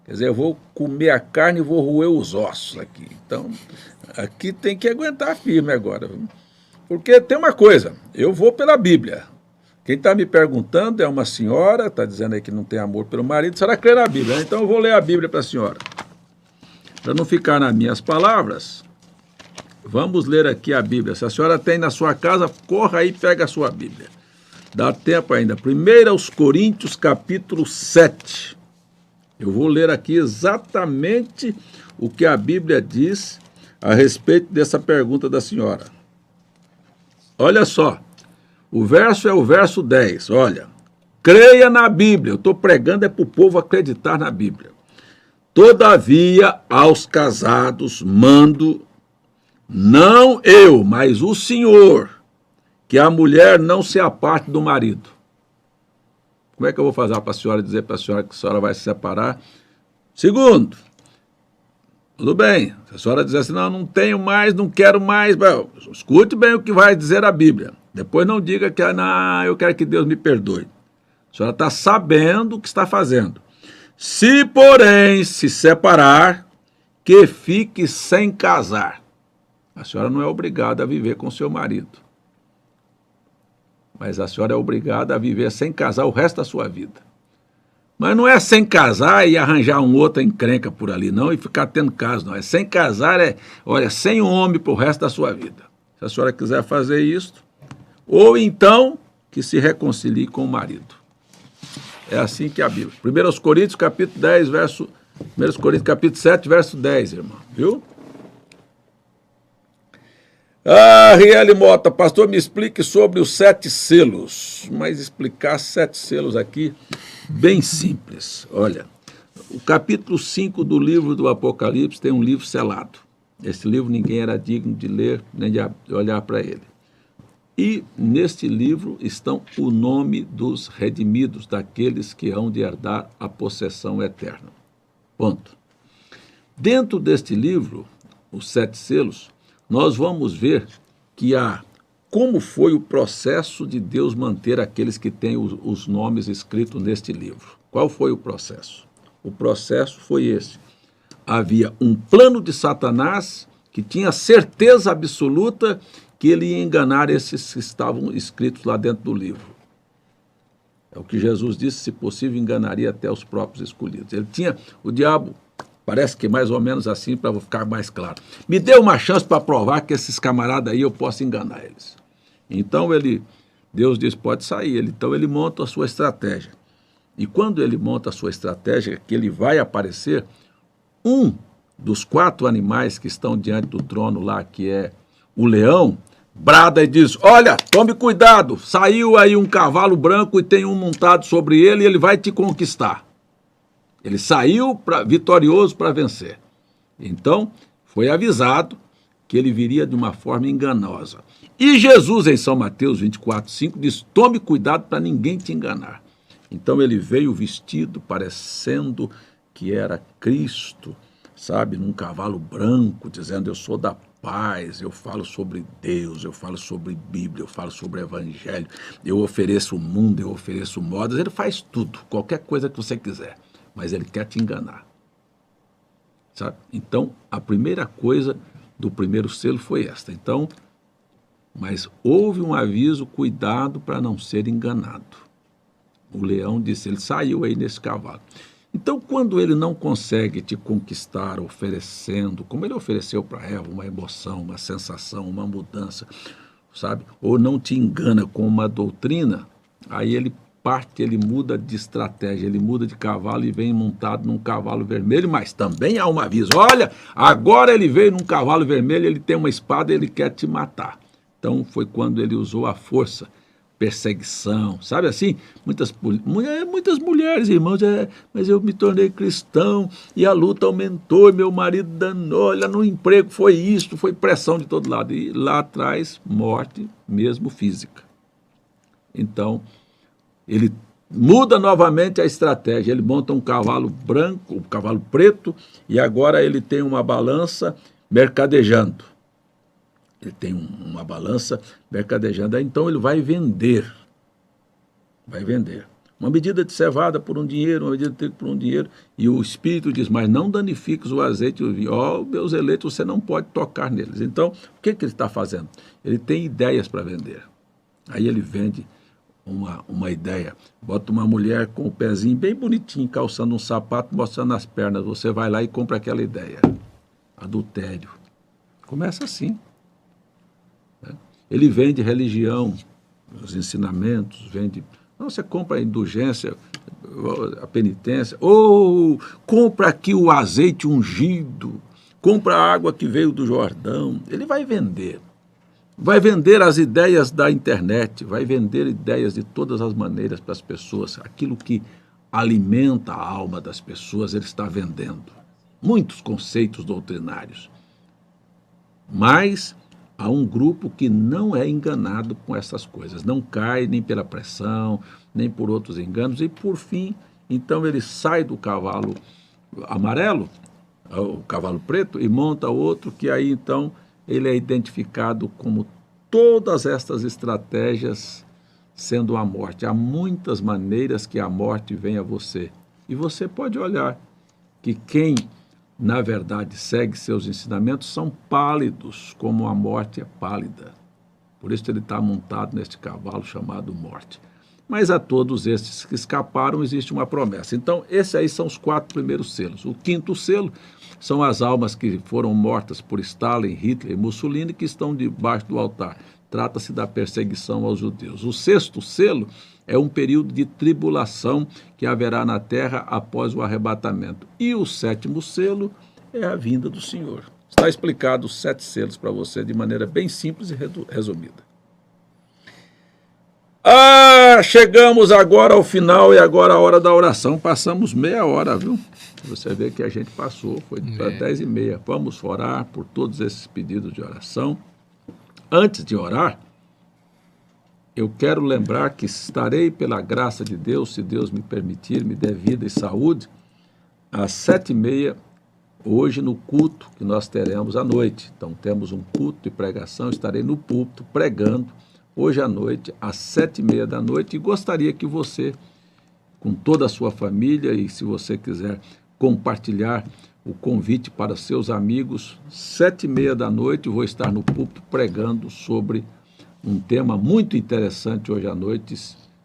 Quer dizer, eu vou comer a carne e vou roer os ossos aqui. Então, aqui tem que aguentar firme agora. Porque tem uma coisa, eu vou pela Bíblia. Quem está me perguntando é uma senhora, está dizendo aí que não tem amor pelo marido, a senhora crê na Bíblia, né? Então eu vou ler a Bíblia para a senhora. Para não ficar nas minhas palavras, vamos ler aqui a Bíblia. Se a senhora tem na sua casa, corra aí e pega a sua Bíblia. Dá tempo ainda. 1 Coríntios, capítulo 7. Eu vou ler aqui exatamente o que a Bíblia diz a respeito dessa pergunta da senhora. Olha só, o verso é o verso 10. Olha, creia na Bíblia. Eu estou pregando é para o povo acreditar na Bíblia. Todavia, aos casados mando, não eu, mas o Senhor, que a mulher não se aparte do marido. Como é que eu vou fazer para a senhora dizer para a senhora que a senhora vai se separar? Segundo, tudo bem, se a senhora dizer assim, não tenho mais, não quero mais, bom, escute bem o que vai dizer a Bíblia. Depois não diga que eu quero que Deus me perdoe. A senhora está sabendo o que está fazendo. Se, porém, se separar, que fique sem casar. A senhora não é obrigada a viver com seu marido. Mas a senhora é obrigada a viver sem casar o resto da sua vida. Mas não é sem casar e arranjar um outro encrenca por ali, não, e ficar tendo caso, não. É sem casar, sem homem para o resto da sua vida. Se a senhora quiser fazer isso, ou então que se reconcilie com o marido. É assim que é a Bíblia. 1 Coríntios, capítulo 10, verso... 1 Coríntios, capítulo 7, verso 10, irmão. Viu? Riele Mota, pastor, me explique sobre os 7 selos. Mas explicar 7 selos aqui, bem simples. Olha, o capítulo 5 do livro do Apocalipse tem um livro selado. Esse livro ninguém era digno de ler, nem de olhar para ele. E neste livro estão o nome dos redimidos, daqueles que hão de herdar a possessão eterna. Ponto. Dentro deste livro, os 7 selos, nós vamos ver que como foi o processo de Deus manter aqueles que têm os nomes escritos neste livro. Qual foi o processo? O processo foi esse. Havia um plano de Satanás que tinha certeza absoluta que ele ia enganar esses que estavam escritos lá dentro do livro. É o que Jesus disse, se possível, enganaria até os próprios escolhidos. O diabo, parece que mais ou menos assim, para ficar mais claro. Me dê uma chance para provar que esses camaradas aí eu posso enganar eles. Então Deus diz, pode sair. Então ele monta a sua estratégia. E quando ele monta a sua estratégia, que ele vai aparecer, um dos 4 animais que estão diante do trono lá, que é o leão, brada e diz, olha, tome cuidado, saiu aí um cavalo branco e tem um montado sobre ele e ele vai te conquistar. Ele saiu vitorioso para vencer. Então, foi avisado que ele viria de uma forma enganosa. E Jesus, em São Mateus 24:5, diz, tome cuidado para ninguém te enganar. Então ele veio vestido, parecendo que era Cristo, sabe, num cavalo branco, dizendo, eu sou da paz, eu falo sobre Deus, eu falo sobre Bíblia, eu falo sobre Evangelho, eu ofereço o mundo, eu ofereço modas, ele faz tudo, qualquer coisa que você quiser, mas ele quer te enganar, sabe? Então, a primeira coisa do primeiro selo foi esta. Então, mas houve um aviso, cuidado para não ser enganado. O leão disse, ele saiu aí nesse cavalo. Então, quando ele não consegue te conquistar oferecendo, como ele ofereceu para Eva, uma emoção, uma sensação, uma mudança, sabe? Ou não te engana com uma doutrina, aí ele muda de estratégia, ele muda de cavalo e vem montado num cavalo vermelho, mas também há um aviso. Olha, agora ele veio num cavalo vermelho, ele tem uma espada e ele quer te matar. Então, foi quando ele usou a força, perseguição, sabe assim? Muitas mulheres, irmãos, mas eu me tornei cristão e a luta aumentou, e meu marido danou, olha, no emprego foi isso, foi pressão de todo lado. E lá atrás, morte mesmo física. Então, ele muda novamente a estratégia, ele monta um cavalo branco, um cavalo preto, e agora ele tem uma balança mercadejando. Ele tem uma balança mercadejando, então ele vai vender. Uma medida de cevada por um dinheiro, uma medida de trigo por um dinheiro. E o Espírito diz, mas não danifiques o azeite e o vinho. Ó, meus eleitos, você não pode tocar neles. Então, o que ele está fazendo? Ele tem ideias para vender. Aí ele vende uma ideia. Bota uma mulher com o pezinho bem bonitinho, calçando um sapato, mostrando as pernas. Você vai lá e compra aquela ideia. Adultério. Começa assim. Né? Ele vende religião, os ensinamentos, vende... Não, você compra a indulgência, a penitência, ou compra aqui o azeite ungido, compra a água que veio do Jordão. Ele vai vender. Vai vender as ideias da internet, vai vender ideias de todas as maneiras para as pessoas. Aquilo que alimenta a alma das pessoas, ele está vendendo. Muitos conceitos doutrinários. Mas há um grupo que não é enganado com essas coisas, não cai nem pela pressão, nem por outros enganos, e por fim, então ele sai do cavalo amarelo, o cavalo preto, e monta outro que aí então ele é identificado como todas estas estratégias sendo a morte. Há muitas maneiras que a morte vem a você, e você pode olhar que quem na verdade segue seus ensinamentos, são pálidos, como a morte é pálida. Por isso ele está montado neste cavalo chamado morte. Mas a todos esses que escaparam existe uma promessa. Então, esses aí são os 4 primeiros selos. O 5º selo são as almas que foram mortas por Stalin, Hitler e Mussolini, que estão debaixo do altar. Trata-se da perseguição aos judeus. O 6º selo é um período de tribulação que haverá na terra após o arrebatamento. E o 7º selo é a vinda do Senhor. Está explicado os 7 selos para você de maneira bem simples e resumida. Chegamos agora ao final e agora a hora da oração. Passamos meia hora, viu? Você vê que a gente passou, foi para 10h30. Vamos orar por todos esses pedidos de oração. Antes de orar, eu quero lembrar que estarei pela graça de Deus, se Deus me permitir, me der vida e saúde, às 7h30, hoje no culto que nós teremos à noite. Então temos um culto de pregação, estarei no púlpito pregando, hoje à noite, às 7h30 da noite, e gostaria que você, com toda a sua família, e se você quiser compartilhar o convite para seus amigos, 7h30 da noite, vou estar no púlpito pregando sobre um tema muito interessante hoje à noite,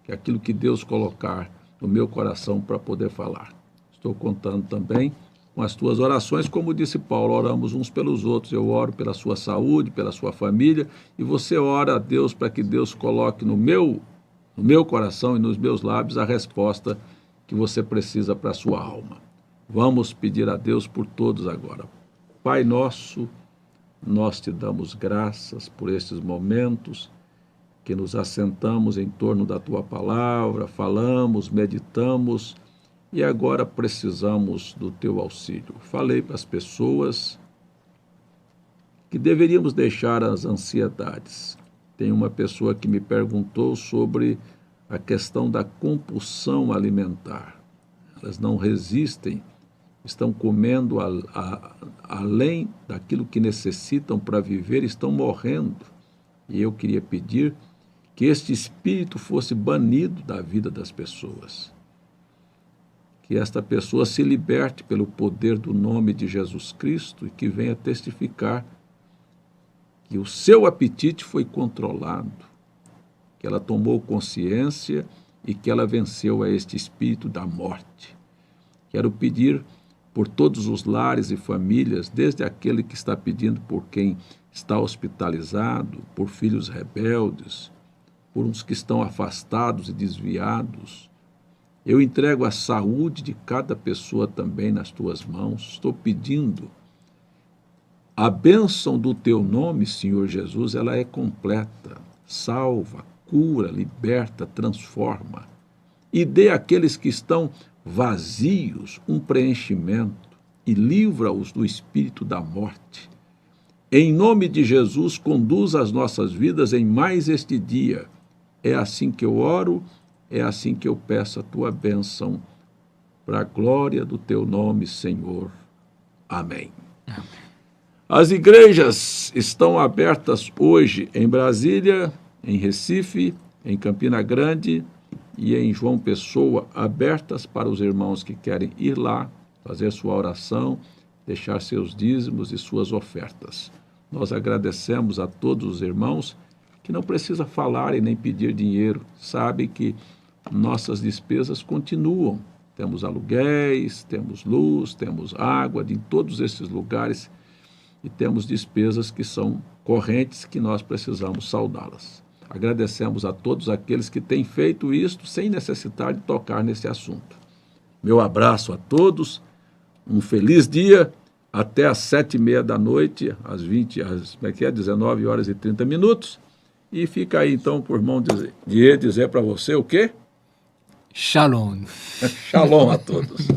que é aquilo que Deus colocar no meu coração para poder falar. Estou contando também com as tuas orações, como disse Paulo, oramos uns pelos outros. Eu oro pela sua saúde, pela sua família, e você ora a Deus para que Deus coloque no meu coração e nos meus lábios a resposta que você precisa para a sua alma. Vamos pedir a Deus por todos agora. Pai nosso, nós te damos graças por estes momentos que nos assentamos em torno da tua palavra, falamos, meditamos e agora precisamos do teu auxílio. Falei para as pessoas que deveríamos deixar as ansiedades. Tem uma pessoa que me perguntou sobre a questão da compulsão alimentar. Elas não resistem, estão comendo além daquilo que necessitam para viver, estão morrendo. E eu queria pedir que este espírito fosse banido da vida das pessoas. Que esta pessoa se liberte pelo poder do nome de Jesus Cristo e que venha testificar que o seu apetite foi controlado, que ela tomou consciência e que ela venceu a este espírito da morte. Quero pedir por todos os lares e famílias, desde aquele que está pedindo por quem está hospitalizado, por filhos rebeldes, por uns que estão afastados e desviados. Eu entrego a saúde de cada pessoa também nas tuas mãos. Estou pedindo a bênção do teu nome, Senhor Jesus, ela é completa. Salva, cura, liberta, transforma. E dê àqueles que estão vazios um preenchimento e livra-os do espírito da morte. Em nome de Jesus, conduza as nossas vidas em mais este dia. É assim que eu oro, é assim que eu peço a tua bênção, para a glória do teu nome, Senhor. Amém. Amém. As igrejas estão abertas hoje em Brasília, em Recife, em Campina Grande, e em João Pessoa, abertas para os irmãos que querem ir lá, fazer sua oração, deixar seus dízimos e suas ofertas. Nós agradecemos a todos os irmãos que não precisa falar e nem pedir dinheiro, sabem que nossas despesas continuam. Temos aluguéis, temos luz, temos água em todos esses lugares e temos despesas que são correntes que nós precisamos saldá-las. Agradecemos a todos aqueles que têm feito isto sem necessitar de tocar nesse assunto. Meu abraço a todos, um feliz dia, até às 7h30 da noite, às 19 horas e 30 minutos. E fica aí então por irmão dizer para você o quê? Shalom. Shalom a todos.